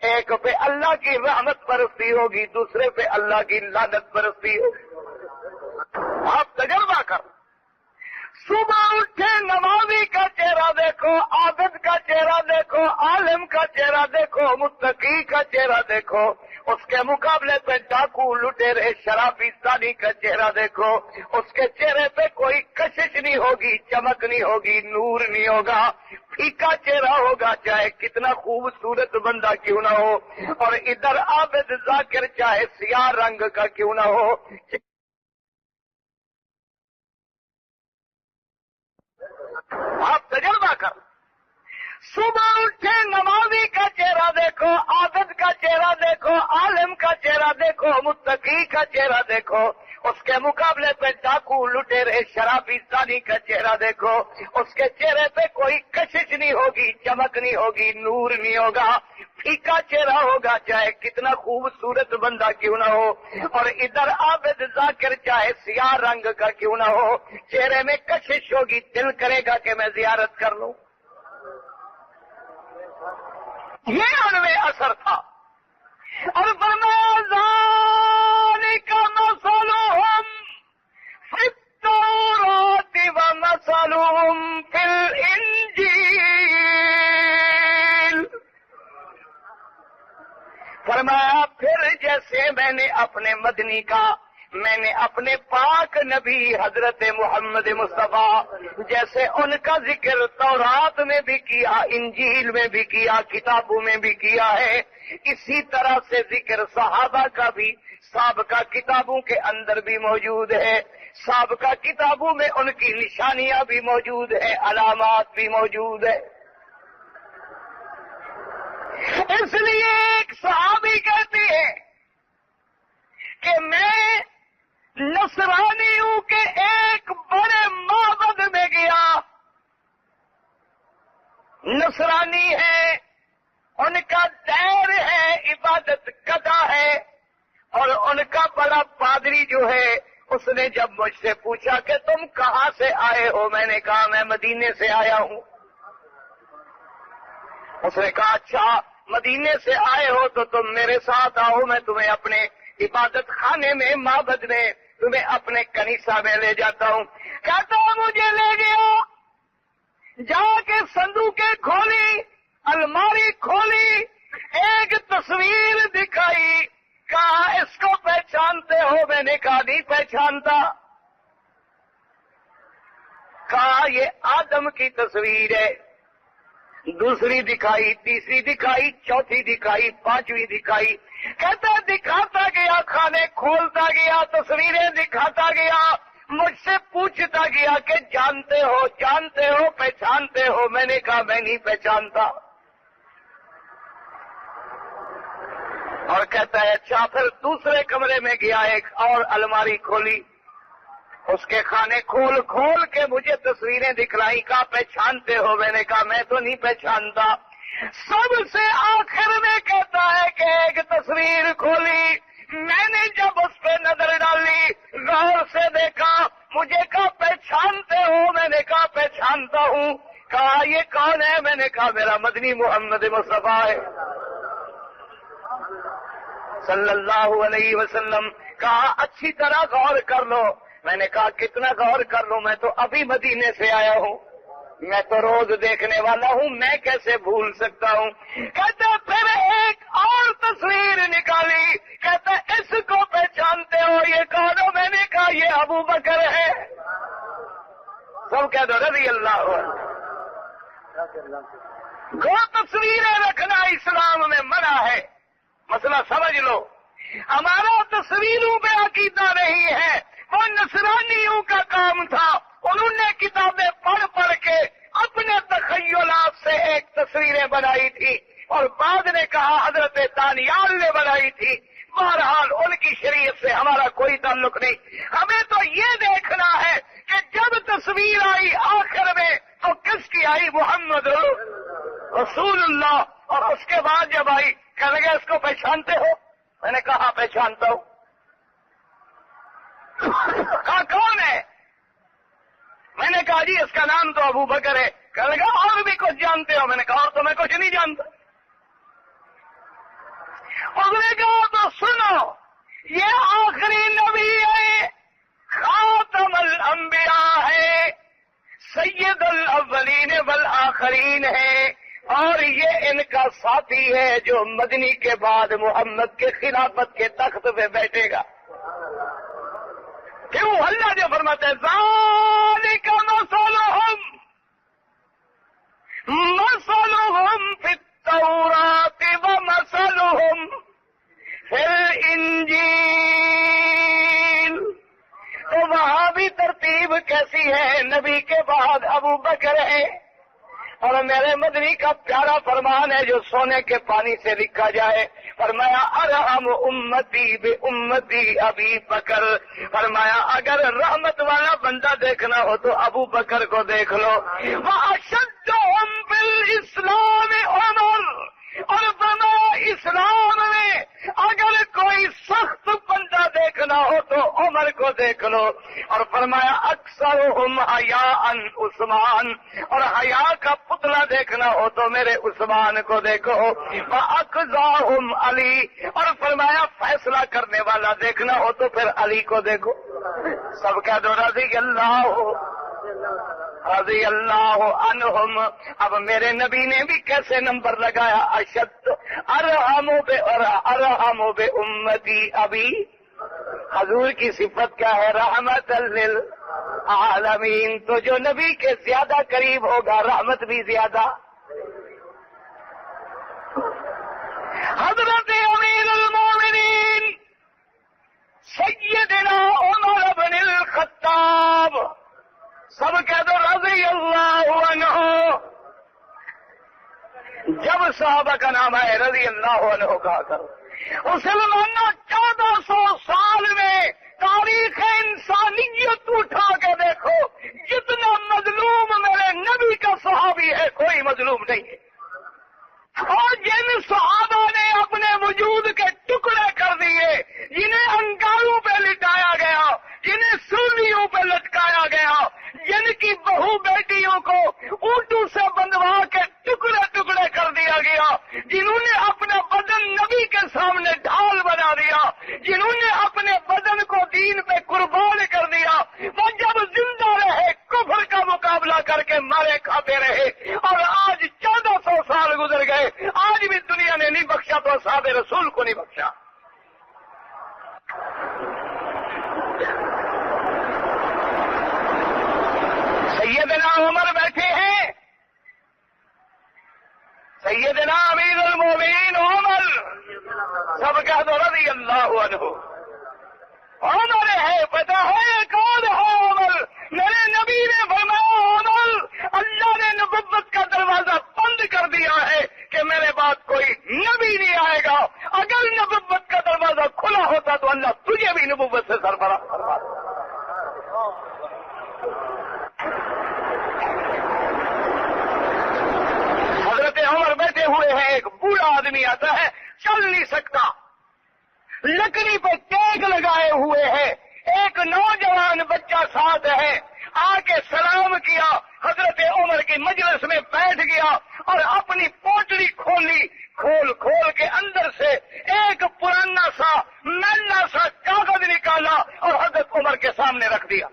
ایک پہ اللہ کی رحمت برستی ہوگی، دوسرے پہ اللہ کی لعنت برستی ہوگی۔ آپ تجربہ کر، صبح اٹھے نمازی کا چہرہ دیکھو، عابد کا چہرہ دیکھو، عالم کا چہرہ دیکھو، متقی کا چہرہ دیکھو، اس کے مقابلے پہ ڈاکو لٹیرے شرابی زانی کا چہرہ دیکھو، اس کے چہرے پہ کوئی کشش نہیں ہوگی، چمک نہیں ہوگی، نور نہیں ہوگا، پھیکا چہرہ ہوگا، چاہے کتنا خوبصورت بندہ کیوں نہ ہو، اور ادھر عابد ذاکر چاہے سیاہ رنگ کا کیوں نہ ہو۔ آپ تجربہ کر، صبح اٹھے نمازی کا چہرہ دیکھو، عابد کا چہرہ دیکھو، عالم کا چہرہ دیکھو، متقی کا چہرہ دیکھو، اس کے مقابلے پہ ڈاکو لٹیرے شرابی زانی کا چہرہ دیکھو، اس کے چہرے پہ کوئی کشش نہیں ہوگی، چمک نہیں ہوگی، نور نہیں ہوگا، پھیکا چہرہ ہوگا، چاہے کتنا خوبصورت بندہ کیوں نہ ہو، اور ادھر عابد ذاکر چاہے سیاہ رنگ کا کیوں نہ ہو، چہرے میں کشش ہوگی، دل کرے گا کہ میں زیارت کر لوں۔ یہ ان میں اثر تھا، اور فرمایا ذالک مثلہم فی التوراۃ ومثلہم فی الانجیل، فرمایا پھر جیسے میں نے اپنے مدنی کا، میں نے اپنے پاک نبی حضرت محمد مصطفیٰ جیسے ان کا ذکر تورات میں بھی کیا، انجیل میں بھی کیا، کتابوں میں بھی کیا ہے، اسی طرح سے ذکر صحابہ کا بھی سابقہ کتابوں کے اندر بھی موجود ہے، سابقہ کتابوں میں ان کی نشانیاں بھی موجود ہیں، علامات بھی موجود ہے۔ اس لیے ایک صحابی کہتے ہیں کہ میں نصرانیوں کے ایک بڑے معبد میں گیا، نصرانی ہے، ان کا دیر ہے، عبادت قضا ہے، اور ان کا بڑا پادری جو ہے اس نے جب مجھ سے پوچھا کہ تم کہاں سے آئے ہو، میں نے کہا میں مدینے سے آیا ہوں۔ اس نے کہا اچھا مدینے سے آئے ہو تو تم میرے ساتھ آؤ، میں تمہیں اپنے عبادت خانے میں، معبد میں، تمہیں اپنے کنیسہ میں لے جاتا ہوں۔ کہتا مجھے لے گیا، جا کے صندوقیں کھولی، الماری کھولی، ایک تصویر دکھائی، کہا اس کو پہچانتے ہو؟ میں نے کہا نہیں پہچانتا۔ کہا یہ آدم کی تصویر ہے. دوسری دکھائی، تیسری دکھائی، چوتھی دکھائی، پانچویں دکھائی. کہتا دکھاتا گیا، کھانے کھولتا گیا، تصویریں دکھاتا گیا، مجھ سے پوچھتا گیا کہ جانتے ہو پہچانتے ہو؟ میں نے کہا میں نہیں پہچانتا. اور کہتا ہے اچھا. پھر دوسرے کمرے میں گیا، ایک اور الماری کھولی، اس کے کھانے کھول کھول کے مجھے تصویریں دکھلائی. کہا پہچانتے ہو؟ میں نے کہا میں تو نہیں پہچانتا. سب سے آخر میں کہتا ہے کہ ایک تصویر کھولی، میں نے جب اس پہ نظر ڈالی، غور سے دیکھا، مجھے کہا پہچانتے ہو؟ میں نے کہا پہچانتا ہوں. کہا یہ کون ہے؟ میں نے کہا میرا مدنی محمد مصطفیٰ ہے صلی اللہ علیہ وسلم. کہا اچھی طرح غور کر لو. میں نے کہا کتنا غور کر لوں؟ میں تو ابھی مدینے سے آیا ہوں، میں تو روز دیکھنے والا ہوں، میں کیسے بھول سکتا ہوں؟ کہتا پھر ایک اور تصویر نکالی، کہتا اس کو پہچانتے ہو؟ یہ کون ہو؟ میں نے کہا یہ ابو بکر ہے. سب کہہ دو رضی اللہ عنہ. گو تصویریں رکھنا اسلام میں منع ہے. مسئلہ سمجھ لو. ہمارا تصویروں پہ عقیدہ نہیں ہے، وہ نصرانیوں کا کام تھا. انہوں نے کتابیں پڑھ پڑھ کے اپنے تخیلات سے ایک تصویریں بنائی تھی، اور بعد نے کہا حضرت دانیال نے بنائی تھی. بہرحال ان کی شریعت سے ہمارا کوئی تعلق نہیں. ہمیں تو یہ دیکھنا ہے کہ جب تصویر آئی آخر میں تو کس کی آئی؟ محمد رسول اللہ. اور اس کے بعد جب آئی کہنے لگے اس کو پہچانتے ہو؟ میں نے کہا پہچانتا ہوں. کہا کون ہے؟ میں نے کہا جی اس کا نام تو ابو بکر ہے. کہنے لگا اور بھی کچھ جانتے ہو؟ میں نے کہا اور تو میں کچھ نہیں جانتا. اس نے کہا تو سنو، یہ آخری نبی ہے، خاتم الانبیاء ہے، سید الاولین والآخرین ہے، اور یہ ان کا ساتھی ہے جو مدنی کے بعد محمد کے خلافت کے تخت پہ بیٹھے گا. کیوں؟ اللہ جو فرماتا ہے ذالک مثلہم فی التوراۃ ومثلہم فی الانجیل. تو وہاں بھی ترتیب کیسی ہے؟ نبی کے بعد ابو بکر ہے، اور میرے مدنی کا پیارا فرمان ہے جو سونے کے پانی سے لکھا جائے. فرمایا ارحم امتی بے امتی ابی بکر. فرمایا اگر رحمت والا بندہ دیکھنا ہو تو ابو بکر کو دیکھ لو. واشدہم بالاسلام عمر. اور فرمایا اسلام میں اگر کوئی سخت بندہ دیکھنا ہو تو عمر کو دیکھ لو. اور فرمایا اکثرہم حیاء عثمان. اور حیا کا پتلا دیکھنا ہو تو میرے عثمان کو دیکھو. وَأَقْضَاهُمْ علی. اور فرمایا فیصلہ کرنے والا دیکھنا ہو تو پھر علی کو دیکھو. سب کہہ دو رضی اللہ عنہم. اب میرے نبی نے بھی کیسے نمبر لگایا؟ اشد ارحم بے امتی ابی. حضور کی صفت کیا ہے؟ رحمت للعالمین. تو جو نبی کے زیادہ قریب ہوگا رحمت بھی زیادہ. حضرت امیر المومنین سیدنا عمر بن الخطاب. سب کہہ دو رضی اللہ عنہ. جب صحابہ کا نام ہے رضی اللہ عنہ کہا کرو. مسلمانوں 1400 سال میں تاریخ انسانیت اٹھا کے دیکھو، جتنا مظلوم میرے نبی کا صحابی ہے کوئی مظلوم نہیں ہے. اور جن صحابہ نے اپنے وجود کے ٹکڑے کر دیے، جنہیں انگاروں پہ لٹایا گیا، جنہیں سولیوں پہ لٹکایا گیا، جن کی بہو بیٹیوں کو اونٹوں سے بندھوا کے ٹکڑے ٹکڑے کر دیا گیا، جنہوں نے اپنا بدن نبی کے سامنے ڈھال بنا دیا، جنہوں نے اپنے بدن کو دین پہ قربان کر دیا، وہ جب زندہ رہے کفر کا مقابلہ کر کے مارے کھاتے رہے. اور آج 1400 سال گزر گئے، آج بھی دنیا نے نہیں بخشا تو اصحاب رسول کو نہیں بخشا. سید عمر بیٹھے ہیں، سیدنا امیر المومنین عمر، سب کہہ دو رضی اللہ عنہ، عمر ہے، پتہ ہے کون ہے عمر؟ میرے نبی نے فرمایا عمر، اللہ نے نبوت کا دروازہ بند کر دیا ہے کہ میرے بعد کوئی نبی نہیں آئے گا، اگر نبوت کا دروازہ کھلا ہوتا تو اللہ تجھے بھی نبوت سے سربراہ کروا دیتا۔ حضرت عمر بیٹھے ہوئے ہیں، ایک بوڑھا آدمی آتا ہے، چل نہیں سکتا، لکڑی پہ ٹیک لگائے ہوئے ہے، ایک نوجوان بچہ ساتھ ہے، آ کے سلام کیا، حضرت عمر کی مجلس میں بیٹھ گیا اور اپنی پوٹلی کھولی، کھول کے اندر سے ایک پرانا سا میلا سا کاغذ نکالا اور حضرت عمر کے سامنے رکھ دیا۔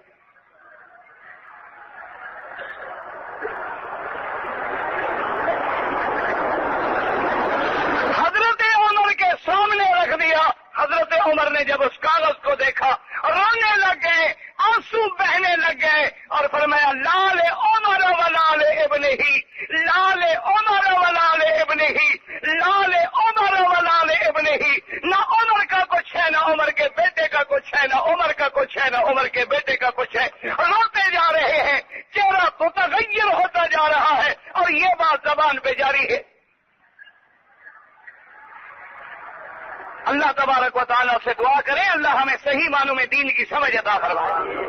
حضرت عمر کے سامنے رکھ دیا۔ حضرت عمر نے جب اس کاغذ کو دیکھا رونے لگ گئے، آنسو بہنے لگ گئے اور فرمایا لال عمر ولال ابن ہی، لال عمر ولال ابن ہی، لال عمر ولال ابن ہی، نہ عمر کا کچھ ہے، نہ عمر کے بیٹے کا کچھ ہے، نہ عمر کا کچھ ہے، نہ عمر کے بیٹے کا کچھ ہے۔ روتے جا رہے ہیں، چہرہ متغیر ہوتا جا رہا ہے اور یہ بات زبان پہ جاری ہے۔ اللہ تبارک و تعالیٰ سے دعا کریں اللہ ہمیں صحیح معنوں میں دین کی سمجھ عطا فرمائے۔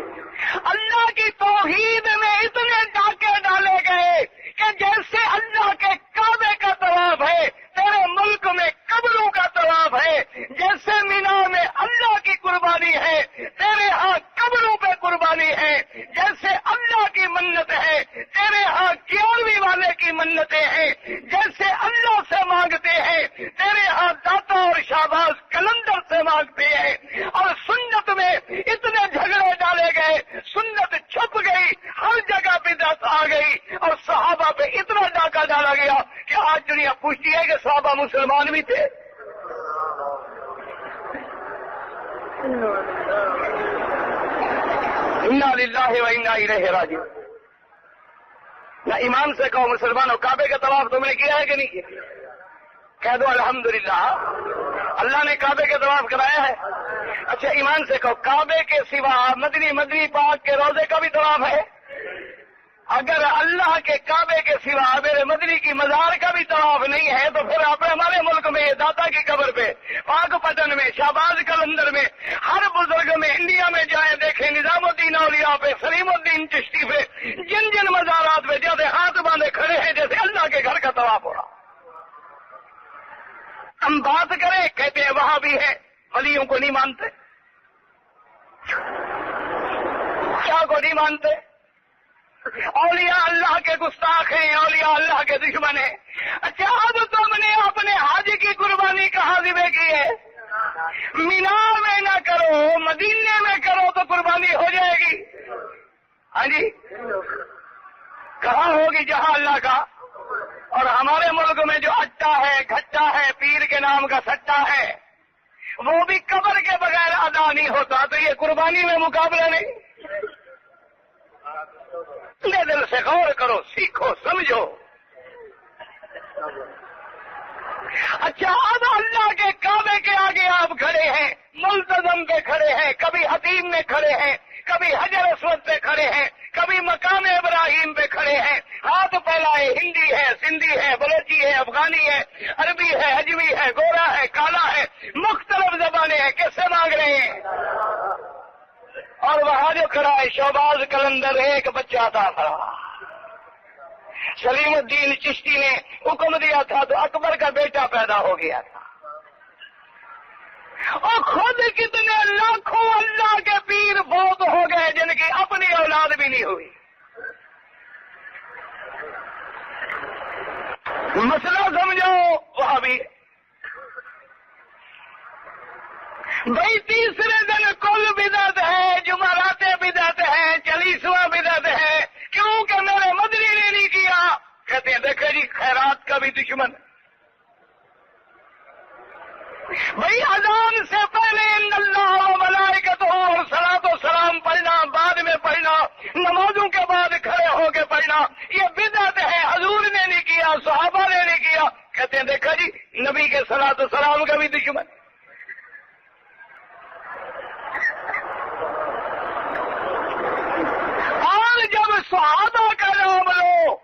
اللہ کی توحید میں اتنے ڈاکے ڈالے گئے کہ جیسے اللہ کے کعبے کا طواف ہے، تیرے ملک میں قبروں کا طواف ہے، جیسے مینا میں اللہ کی قربانی ہے، تیرے ہاں قبروں پہ قربانی ہے، جیسے اللہ کی منت ہے، تیرے ہاں 11ویں والے کی منتیں ہیں، جیسے اللہ سے مانگتے ہیں، تیرے ہاں داتا اور شہباز کلندر سے مانگتے ہیں۔ اور سنت میں اتنے جھگڑے ڈالے گئے، سنت چھپ گئی، ہر جگہ بدعت آ گئی اور صحابہ پہ اتنا ڈاکہ ڈالا گیا کہ آج دنیا پوچھتی ہے کہ صحابہ مسلمان بھی تھے۔ انا للہ و انا الیہ راجعون۔ نہ ایمان سے کہو مسلمانوں، کعبے کا طواف تم نے کیا ہے کہ نہیں کیا؟ کہہ دو الحمدللہ، اللہ نے کعبے کے طواف کرایا ہے۔ اچھا ایمان سے کہو کعبے کے سوا مدنی پاک کے روزے کا بھی طواف ہے؟ اگر اللہ کے کعبے کے سوا میرے مدنی کی مزار کا بھی طواف نہیں ہے تو پھر آپ ہمارے ملک میں داتا کی قبر پہ، پاک پٹن میں، شہباز کلندر میں، ہر بزرگ میں، انڈیا میں جائیں دیکھیں، نظام الدین اولیاء پہ، سلیم الدین چشتی پہ، جن مزارات پہ جیسے ہاتھ باندھے کھڑے ہیں جیسے اللہ کے گھر کا طواف ہو رہا۔ ہم بات کریں کہتے ہیں وہاں بھی ہے، ولیوں کو نہیں مانتے، کیا کو نہیں مانتے؟ اولیاء اللہ کے گستاخ ہیں، اولیاء اللہ کے دشمن ہیں۔ اچھا اب تم نے اپنے حج کی قربانی کہاں ذبح کی ہے؟ مینا میں نہ کرو، مدینے میں کرو تو قربانی ہو جائے گی۔ ہاں جی، کہاں ہوگی؟ جہاں اللہ کا۔ اور ہمارے ملک میں جو اٹا ہے، گھٹا ہے، پیر کے نام کا سٹا ہے، وہ بھی قبر کے بغیر ادا نہیں ہوتا، تو یہ قربانی میں مقابلہ نہیں۔ دل سے غور کرو، سیکھو، سمجھو۔ اچھا اب اللہ کے کعبے کے آگے آپ کھڑے ہیں، ملتزم پہ کھڑے ہیں، کبھی حتیم میں کھڑے ہیں، کبھی حجر اسود پہ کھڑے ہیں، کبھی مقام ابراہیم پہ کھڑے ہیں، ہاتھ پھیلائے، ہندی ہے، سندھی ہے، بلوچی ہے، افغانی ہے، عربی ہے، ہجوی ہے، گورا ہے، کالا ہے، مختلف زبانیں ہیں، کس سے مانگ رہے ہیں؟ اور وہاں جو کھڑا ہے شہباز کلندر، ایک بچہ تھا کھڑا، سلیم الدین چشتی نے حکم دیا تھا تو اکبر کا بیٹا پیدا ہو گیا تھا، اور خود کتنے لاکھوں اللہ کے پیر فوت ہو گئے جن کی اپنی اولاد بھی نہیں ہوئی۔ مسئلہ سمجھو وہاں بھی بھائی، تیسرے دن کل بدعت ہے، جمعرات بدعت ہے، 40واں بدعت ہے، کیونکہ میرے مدنی نے نہیں کیا۔ کہتے ہیں دیکھیں جی خیرات کا بھی دشمن۔ بھائی اذان سے پہلے ان اللہ و ملائکتہ اور صلاۃ و سلام پڑھنا، بعد میں پڑھنا، نمازوں کے بعد کھڑے ہو کے پڑھنا، کہتے ہیں دیکھا جی نبی کے صلاۃ و سلام کا بھی دشمن. اور جب صحابہ کا نام لو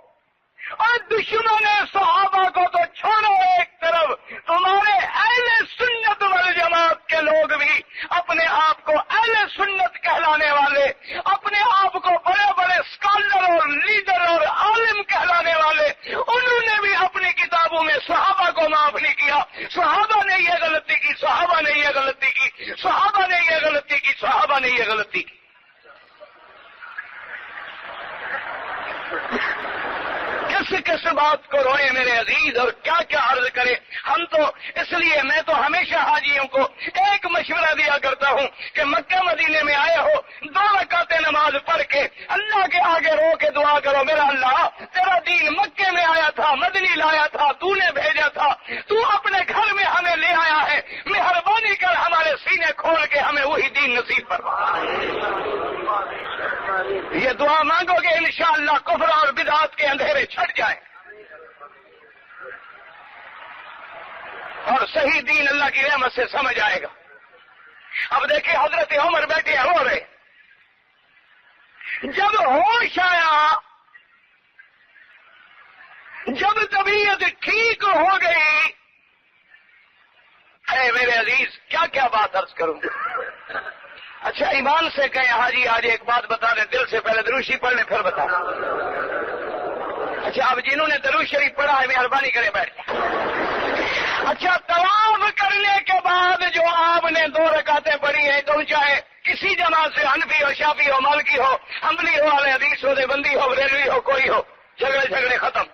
اور دشمن صحابہ کو تو چھوڑو ایک طرف، تمہارے اہل سنت والجماعت کے لوگ بھی اپنے آپ کو اہل سنت کہلانے والے، اپنے آپ کو بڑے بڑے اسکالر اور لیڈر اور عالم کہلانے والے، انہوں نے بھی اپنی کتابوں میں صحابہ کو معاف نہیں کیا. صحابہ نے یہ غلطی کی، صحابہ نے یہ غلطی کی، صحابہ نے یہ غلطی کی، صحابہ نے یہ غلطی کی. کس بات کو روئے میرے عزیز اور کیا کیا عرض کرے. ہم تو اس لیے میں تو ہمیشہ حاجیوں کو ایک مشورہ دیا کرتا ہوں کہ مکہ مدینے میں آئے ہو 2 رکعتیں نماز پڑھ کے اللہ کے آگے رو کے دعا کرو، میرا اللہ تیرا دین مکے میں آیا تھا، مدنی لایا تھا، تو نے بھیجا تھا، تو اپنے گھر میں ہمیں لے آیا ہے، مہربانی کر ہمارے سینے کھول کے ہمیں وہی دین نصیب فرما. یہ دعا مانگو گے انشاءاللہ کفر اور بدعات کے اندھیرے چھٹ جائیں اور صحیح دین اللہ کی رحمت سے سمجھ آئے گا. اب دیکھیں حضرت عمر بیٹھے رو رہے، جب ہوش آیا، جب طبیعت ٹھیک ہو گئی، اے میرے عزیز کیا کیا بات عرض کروں. اچھا ایمان سے کہیں حاجی آج ایک بات بتا دیں، دل سے پہلے درود شریف پڑھ لیں پھر بتا. اچھا اب جنہوں نے درود شریف پڑھا ہے مہربانی کرے بیٹھ جائیں. اچھا طواف کرنے کے بعد جو آپ نے 2 رکعتیں پڑھی ہیں، تم چاہے کسی جماعت سے حنفی ہو، شافعی ہو، مالکی ہو، حنبلی ہو، اہل حدیث ہو، دیوبندی ہو، بریلوی ہو، کوئی ہو، جھگڑے ختم.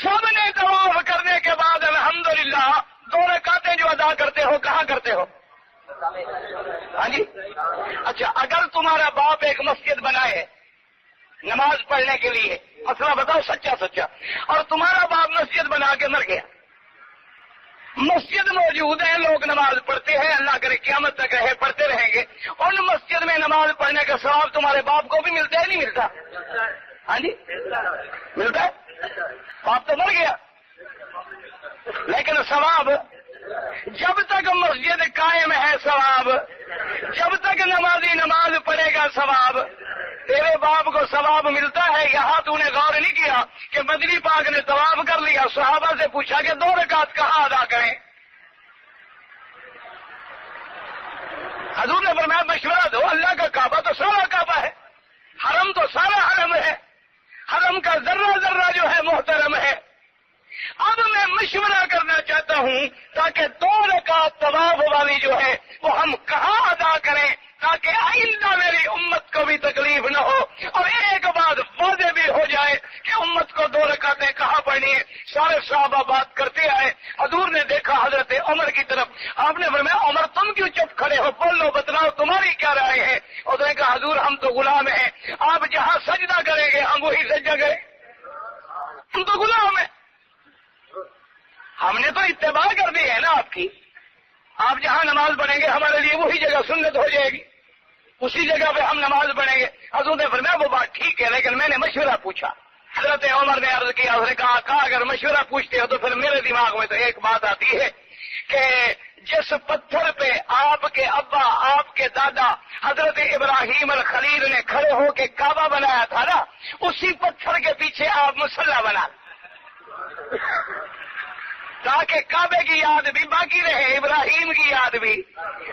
سب نے طواف کرنے کے بعد الحمدللہ 2 رکعتیں جو ادا کرتے ہو کہاں کرتے ہو؟ ہاں جی. اچھا اگر تمہارا باپ ایک مسجد بنائے نماز پڑھنے کے لیے، مسئلہ بتاؤ سچا سچا، اور تمہارا باپ مسجد بنا کے مر گیا، مسجد موجود ہے، لوگ نماز پڑھتے ہیں، اللہ کرے قیامت تک رہے پڑھتے رہیں گے، ان مسجد میں نماز پڑھنے کا ثواب تمہارے باپ کو بھی ملتا ہے نہیں ملتا؟ ہاں جی ملتا ہے. باپ تو مر گیا لیکن ثواب جب تک مسجد قائم ہے، ثواب جب تک نمازی نماز پڑھے گا ثواب. تیرے باپ کو ثواب ملتا ہے. یہاں تو نے غور نہیں کیا کہ مدنی پاک نے طواف کر لیا، صحابہ سے پوچھا کہ 2 رکعت کہاں ادا کریں؟ حضور نے فرمایا مشورہ دو، اللہ کا کعبہ تو سارا کعبہ ہے، حرم تو سارا حرم ہے، حرم کا ذرہ ذرہ جو ہے محترم ہے. اب میں مشورہ کرنا چاہتا ہوں تاکہ 2 رکعت طواف والی جو ہے وہ ہم کہاں ادا کریں تاکہ آئندہ میری امت کو بھی تکلیف نہ ہو، اور ایک بات واضح بھی ہو جائے کہ امت کو 2 رکعتیں کہاں پڑھنی ہے. سارے صحابہ بات کرتے آئے. حضور نے دیکھا حضرت عمر کی طرف، آپ نے فرمایا عمر تم کیوں چپ کھڑے ہو، بولو بتلاؤ تمہاری کیا رائے ہے؟ اور نے کہا حضور ہم تو غلام ہیں، آپ جہاں سجدہ کریں گے ہم وہی سجدہ کریں، ہم تو غلام ہیں، ہم نے تو اتباع کر دی ہے نا آپ کی، آپ جہاں نماز پڑھیں گے ہمارے لیے وہی جگہ سنت ہو جائے گی، اسی جگہ پہ ہم نماز پڑھیں گے. حضور نے فرمایا وہ بات ٹھیک ہے لیکن میں نے مشورہ پوچھا. حضرت عمر نے عرض کیا، اس نے کہا اگر مشورہ پوچھتے ہو تو پھر میرے دماغ میں تو ایک بات آتی ہے کہ جس پتھر پہ آپ کے ابا آپ کے دادا حضرت ابراہیم الخلیل نے کھڑے ہو کے کعبہ بنایا تھا نا، اسی پتھر کے پیچھے آپ مصلی بنا تاکہ کعبے کی یاد بھی باقی رہے، ابراہیم کی یاد بھی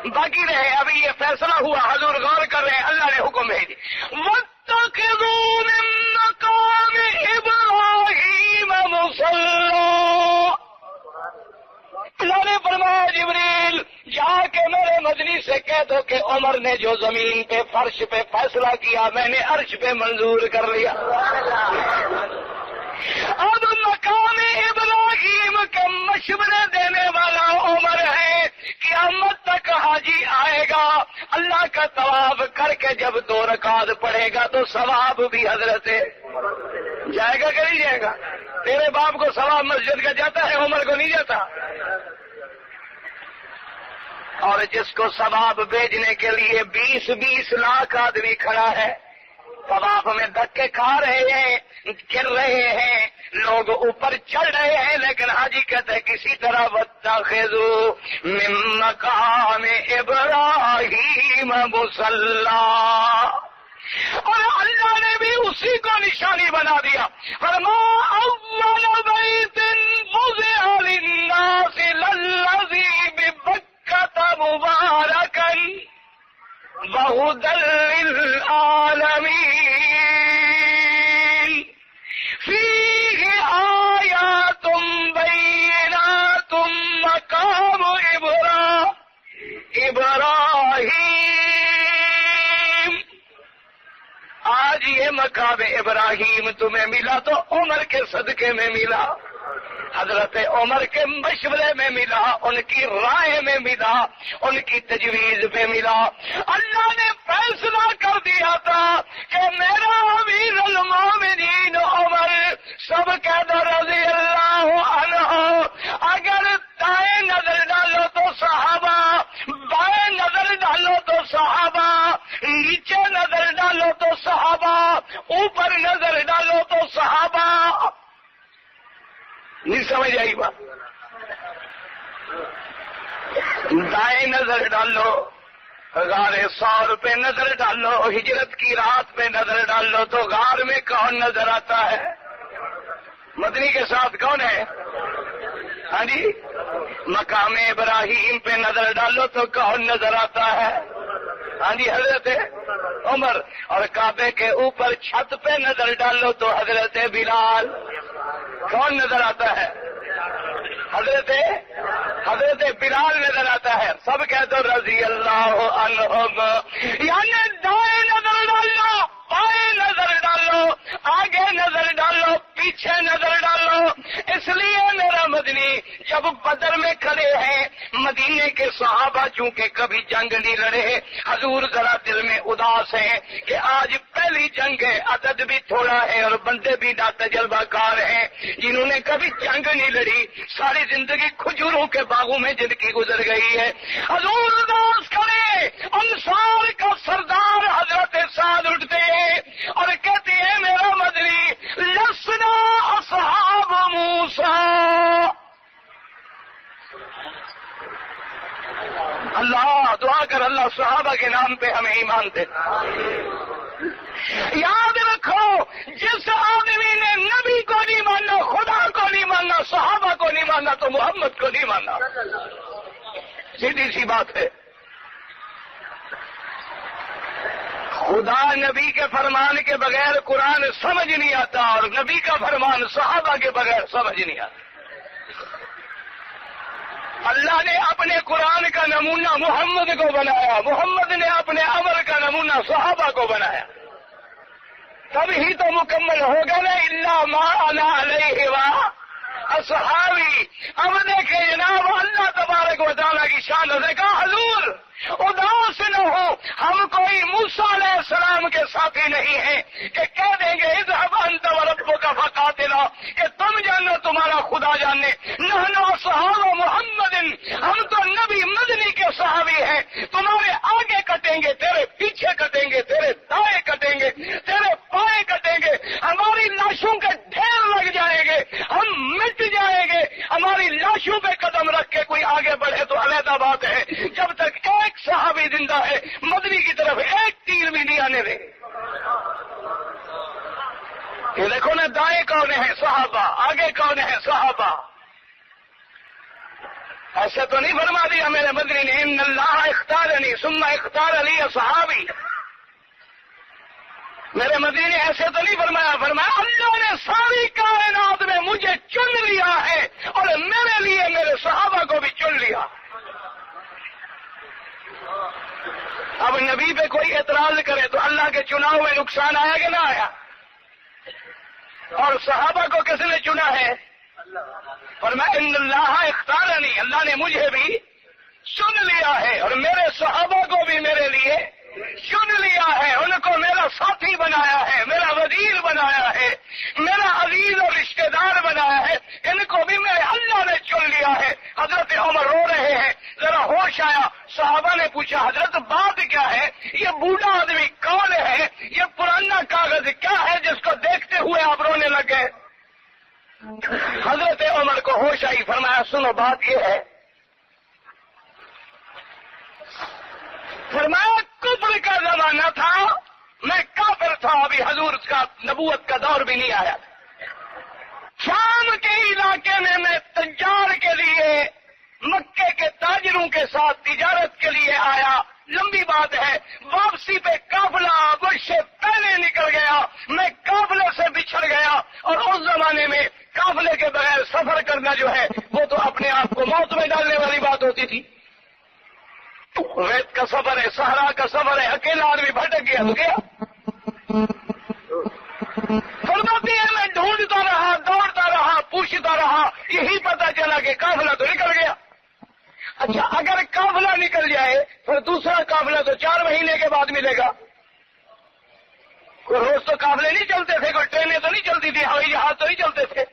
باقی رہے. ابھی یہ فیصلہ ہوا، حضور غور کر رہے ہیں، اللہ نے حکم بھیجی وَاتَّخِذُوا مِن مَّقَامِ إِبْرَاهِيمَ مُصَلًّى. اللہ نے فرمایا جبریل جا کے میرے مدنی سے کہہ دو کہ عمر نے جو زمین پہ فرش پہ فیصلہ کیا میں نے عرش پہ منظور کر لیا. اب مقام ابراہیم کے مشورے دینے والا عمر ہے، قیامت تک حاجی آئے گا اللہ کا طواف کر کے جب 2 رکعت پڑھے گا تو ثواب بھی حضرت جائے گا کہ نہیں جائے گا؟ تیرے باپ کو ثواب مسجد کا جاتا ہے، عمر کو نہیں جاتا. اور جس کو ثواب بھیجنے کے لیے 20-20 لاکھ آدمی کھڑا ہے، طواف میں دھکے کھا رہے ہیں، گر رہے ہیں، لوگ اوپر چڑھ رہے ہیں، لیکن حاجی کہتے ہیں کسی طرح واتخذوا من مقام ابراہیم مصلی، اور اللہ نے بھی اسی کو نشانی بنا دیا، فرمایا اول بیت وضع للناس للذی ببکۃ مبارکا وہدی للعالمین فیہ آیات بینات مقام ابراہیم۔ آج یہ مقام ابراہیم تمہیں ملا تو عمر کے صدقے میں ملا، حضرت عمر کے مشورے میں ملا، ان کی رائے میں ملا، ان کی تجویز میں ملا۔ اللہ نے فیصلہ کر دیا تھا کہ میرا امیر المومنین عمر، سب کہہ دو رضی اللہ عنہ، اگر دائیں نظر ڈالو تو صحابہ، بائیں نظر ڈالو تو صحابہ، نیچے نظر ڈالو تو صحابہ، اوپر نظر ڈالو تو صحابہ۔ نہیں سمجھ آئی بات؟ دائیں نظر ڈالو غار ثور پہ نظر ڈالو، ہجرت کی رات پہ نظر ڈالو تو غار میں کون نظر آتا ہے؟ مدنی کے ساتھ کون ہے؟ ہاں جی، مقام ابراہیم پہ نظر ڈالو تو کون نظر آتا ہے؟ ہاں جی، حضرت عمر۔ اور کعبے کے اوپر چھت پہ نظر ڈالو تو حضرت بلال۔ کون نظر آتا ہے؟ حضرت بلال نظر آتا ہے۔ سب کہہ دو رضی اللہ عنہم۔ یعنی دائیں نظر ڈالو، بائیں نظر ڈالو، آگے نظر ڈالو، پیچھے نظر ڈالو۔ اس لیے میرا مدنی جب بدر میں کھڑے ہیں، مدینے کے صحابہ چونکہ کبھی جنگ نہیں لڑے، حضور ذرا دل میں اداس ہیں کہ آج پہلی جنگ ہے، عدد بھی تھوڑا ہے اور بندے بھی تجربہ کار ہیں، جنہوں نے کبھی جنگ نہیں لڑی، ساری زندگی کھجوروں کے باغوں میں جن کی گزر گئی ہے۔ حضور اداس کرے، انصار کا سردار حضرت سعد اٹھتے ہیں اور کہتے ہیں میرا مدنی لسنا اصحاب موسیٰ۔ اللہ دعا کر اللہ صحابہ کے نام پہ ہمیں ایمان دے۔ یاد رکھو، جس آدمی نے نبی کو نہیں ماننا، خدا کو نہیں ماننا، صحابہ کو نہیں ماننا تو محمد کو نہیں ماننا۔ سیدھی سی بات ہے۔ خدا نبی کے فرمان کے بغیر قرآن سمجھ نہیں آتا، اور نبی کا فرمان صحابہ کے بغیر سمجھ نہیں آتا۔ اللہ نے اپنے قرآن کا نمونہ محمد کو بنایا، محمد نے اپنے عمل کا نمونہ صحابہ کو بنایا، تب ہی تو مکمل ہوگا نا۔ الا ما انا علیہ اصحابی۔ اب دیکھیں جناب، اللہ تبارک و تعالیٰ کی شان نے کہا حضور اداس نہ ہو، ہم کوئی موسیٰ علیہ السلام کے ساتھی نہیں ہیں کہ کہہ دیں گے اذهب انت وربک فقاتلا، کہ تم جانو تمہارا خدا جاننے۔ نحن اصحاب محمد، ہم تو نبی مدنی کے صحابی ہیں، تمہارے آگے کٹیں گے، تیرے پیچھے کٹیں گے، تیرے دائیں کٹیں گے، تیرے بائیں کٹیں گے، ہماری لاشوں کے ڈھیر لگ جائیں گے، ہم مٹ جائیں گے۔ ہماری لاشوں پہ قدم رکھ کے کوئی آگے بڑھے تو علیحدہ بات ہے، جب تک ایک صحابی زندہ ہے مدنی کی طرف ایک تیر بھی نہیں آنے دیں۔ یہ دیکھو نا، دائیں کون ہیں؟ صحابہ۔ آگے کون ہیں؟ صحابہ۔ ایسے تو نہیں فرما دیا میرے مدنی نے ان اللہ اختارنی ثم اختار لی اصحابی۔ میرے مدنی نے ایسے تو نہیں فرمایا، فرمایا اللہ نے ساری کائنات میں مجھے چن لیا ہے اور میرے لیے میرے صحابہ کو بھی چن لیا۔ اب نبی پہ کوئی اعتراض کرے تو اللہ کے چناؤ میں نقصان آیا کہ نہ آیا؟ اور صحابہ کو کس نے چنا ہے؟ فرمایا ان اللہ اختارنی، اللہ نے مجھے بھی چن لیا ہے اور میرے صحابہ کو بھی میرے لیے چن لیا ہے، ان کو میرا ساتھی بنایا ہے، میرا وزیر بنایا ہے، میرا عزیز اور رشتہ دار بنایا ہے، ان کو بھی میرے اللہ نے چن لیا ہے۔ حضرت عمر رو رہے ہیں، ذرا ہوش آیا، صحابہ نے پوچھا حضرت بات کیا ہے؟ یہ بوڑھا آدمی کون ہے؟ یہ پرانا کاغذ کیا ہے جس کو دیکھتے ہوئے آپ رونے کو ہوش آئی، فرمایا سنو بات یہ ہے، فرمایا کفر کا زمانہ تھا، میں کافر تھا، ابھی حضور کا نبوت کا دور بھی نہیں آیا تھا۔ شام کے علاقے میں تجار کے لیے مکے کے تاجروں کے ساتھ تجارت کے لیے آیا، لمبی بات ہے، واپسی پہ قافلہ مجھ سے پہلے نکل گیا، میں قافلے سے بچھڑ گیا، اور اس زمانے میں قافلے کے بغیر سفر کرنا جو ہے وہ تو اپنے آپ کو موت میں ڈالنے والی بات ہوتی تھی۔ ریت کا سفر ہے، صحرا کا سفر ہے، اکیلا آدمی بھٹک گیا تو گیا۔ فرماتی ہے میں ڈھونڈتا رہا، دوڑتا رہا، پوچھتا رہا، یہی پتا چلا کہ قافلہ تو نکل گیا۔ اچھا اگر قافلہ نکل جائے پھر دوسرا قافلہ تو 4 مہینے کے بعد ملے گا۔ کوئی روز تو قافلے نہیں چلتے تھے، کوئی ٹرینیں تو نہیں چلتی تھی، ہوائی جہاز تو نہیں چلتے تھے،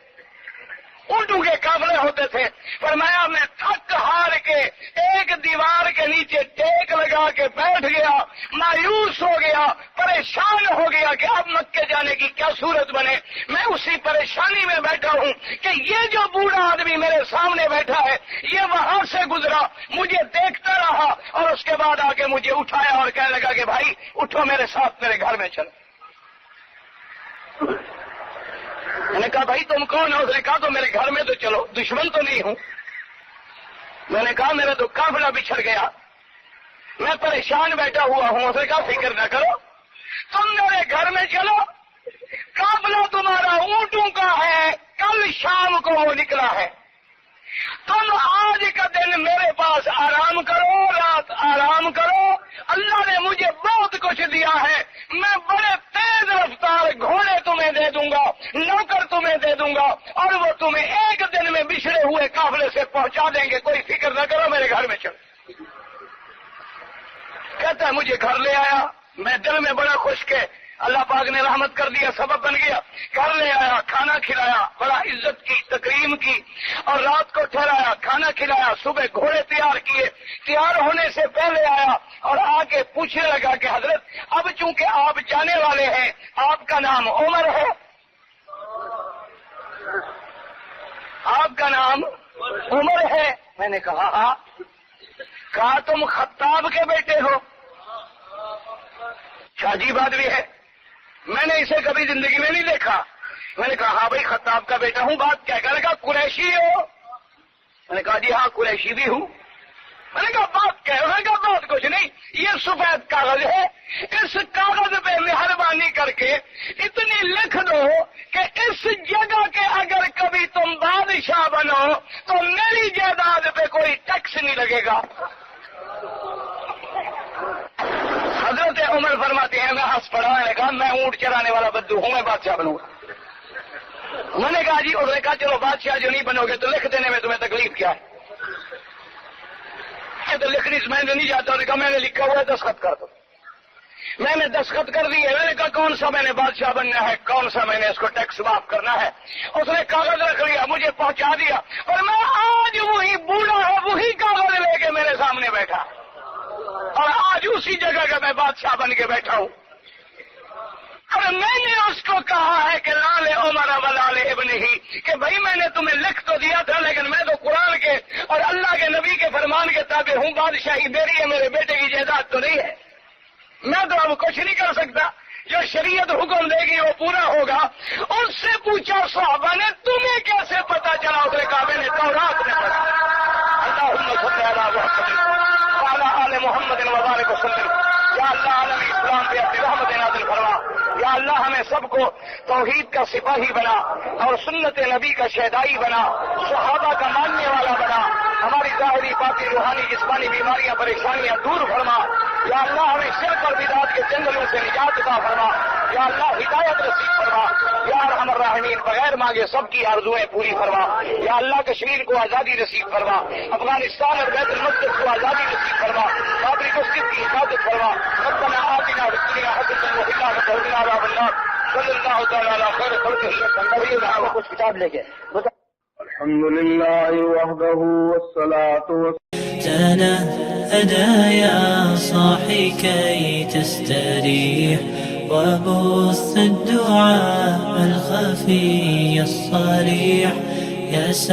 اونٹوں کے قافلے ہوتے تھے۔ فرمایا میں تھک ہار کے ایک دیوار کے نیچے ٹیک لگا کے بیٹھ گیا، مایوس ہو گیا، پریشان ہو گیا کہ اب مکے جانے کی کیا صورت بنے۔ میں اسی پریشانی میں بیٹھا ہوں کہ یہ جو بوڑھا آدمی میرے سامنے بیٹھا ہے یہ وہاں سے گزرا، مجھے دیکھتا رہا، اور اس کے بعد آ کے مجھے اٹھایا اور کہنے لگا کہ بھائی اٹھو میرے ساتھ میرے گھر میں چلو۔ میں نے کہا بھائی تم کون ہو؟ اس نے کہا تو میرے گھر میں تو چلو، دشمن تو نہیں ہوں۔ میں نے کہا میرا تو قافلہ بچھڑ گیا، میں پریشان بیٹھا ہوا ہوں۔ اس نے کہا فکر نہ کرو، تم میرے گھر میں چلو، قافلہ تمہارا اونٹوں کا ہے، کل شام کو وہ نکلا ہے، تم آج کا دن میرے پاس آرام کرو، رات آرام کرو، اللہ نے مجھے بہت کچھ دیا ہے، میں بڑے تیز رفتار گھوڑے تمہیں دے دوں گا، نوکر تمہیں دے دوں گا، اور وہ تمہیں ایک دن میں بچھڑے ہوئے قافلے سے پہنچا دیں گے، کوئی فکر نہ کرو، میرے گھر میں چلو۔ کہتا ہے مجھے گھر لے آیا، میں دل میں بڑا خوش کہ اللہ پاک نے رحمت کر دیا، سبب بن گیا، گھر لے آیا، کھانا کھلایا، بڑا عزت کی تکریم کی، اور رات کو ٹھہرایا، کھانا کھلایا، صبح گھوڑے تیار کیے، تیار ہونے سے پہلے آیا اور آ کے پوچھنے لگا کہ حضرت اب چونکہ آپ جانے والے ہیں، آپ کا نام عمر ہے؟ آپ کا نام عمر ہے؟ میں نے کہا ہاں۔ کہا تم خطاب کے بیٹے ہو؟ عجیب آدمی ہے، میں نے اسے کبھی زندگی میں نہیں دیکھا۔ میں نے کہا ہاں بھائی خطاب کا بیٹا ہوں، بات کیا؟ کہنے لگا قریشی ہو؟ میں نے کہا جی ہاں قریشی بھی ہوں۔ میں نے کہا بات کیا؟ انہوں نے کہا بات کچھ نہیں، یہ سفید کاغذ ہے، اس کاغذ پہ مہربانی کر کے اتنی لکھ دو کہ اس جگہ کے اگر کبھی تم بادشاہ بنو تو میری جائیداد پہ کوئی ٹیکس نہیں لگے گا۔ حضرت عمر فرماتے ہیں میں ہنس پڑا، میں نے کہا میں اونٹ چرانے والا بدو ہوں، میں بادشاہ بنوں گا۔ میں نے کہا جی، انہوں نے کہا چلو بادشاہ جو نہیں بنو گے تو لکھ دینے میں تمہیں تکلیف کیا ہے؟ تو لکھنی سے میں نے نہیں جاتا، انہوں نے کہا میں نے لکھا ہوا ہے دستخط کر دو۔ میں نے دستخط کر دی ہے، میں نے کہا کون سا میں نے بادشاہ بننا ہے، کون سا میں نے اس کو ٹیکس معاف کرنا ہے؟ اس نے کاغذ رکھ لیا، مجھے پہنچا دیا، اور میں آج وہی بوڑھا ہے وہی کاغذ لے کے میرے سامنے بیٹھا، اور آج اسی جگہ کا میں بادشاہ بن کے بیٹھا ہوں۔ اور میں نے اس کو کہا ہے کہ لال عمر ولال ابن ہی، کہ بھائی میں نے تمہیں لکھ تو دیا تھا لیکن میں تو قرآن کے اور اللہ کے نبی کے فرمان کے تابع ہوں، بادشاہی میری ہے، میرے بیٹے کی جائیداد تو نہیں ہے، میں تو اب کچھ نہیں کر سکتا، جو شریعت حکم دے گی وہ پورا ہوگا۔ اس سے پوچھا صحابہ نے تمہیں کیسے پتا چلا؟ اس نے کہا میں نے تورات میں پڑھا۔ اللہم صلی علی محمد وعلی آل محمد وبارک وسلم۔ یا اللہ عالم اسلام پہ اپنی رحمت نازل فرما، یا اللہ ہمیں سب کو توحید کا سپاہی بنا اور سنت نبی کا شہدائی بنا، صحابہ کا ماننے والا بنا، ہماری ظاہری باطنی روحانی جسمانی بیماریاں پریشانیاں دور فرما، یا اللہ ہمیں شرک اور بدعت کے جنگلوں سے نجات عطا فرما، یا اللہ ہدایت نصیب فرما، یا ارحم الراحمین بغیر مانگے سب کی آرزوئیں پوری فرما، یا اللہ کشمیر کو آزادی نصیب فرما، افغانستان اور بیت المقدس کو آزادی نصیب فرما، بابری مسجد کی حفاظت فرما، ربنا آتنا فی الدنیا حسنۃ وفی الآخرۃ وقنا عذاب النار، صلی اللہ تعالی علی خیر خلقہ۔ وہ کچھ کتاب لے کے الحمد لله وحده والصلاة تنهدى يا صاحي كي تستريح وبث الدعاء الخفي الصريح يا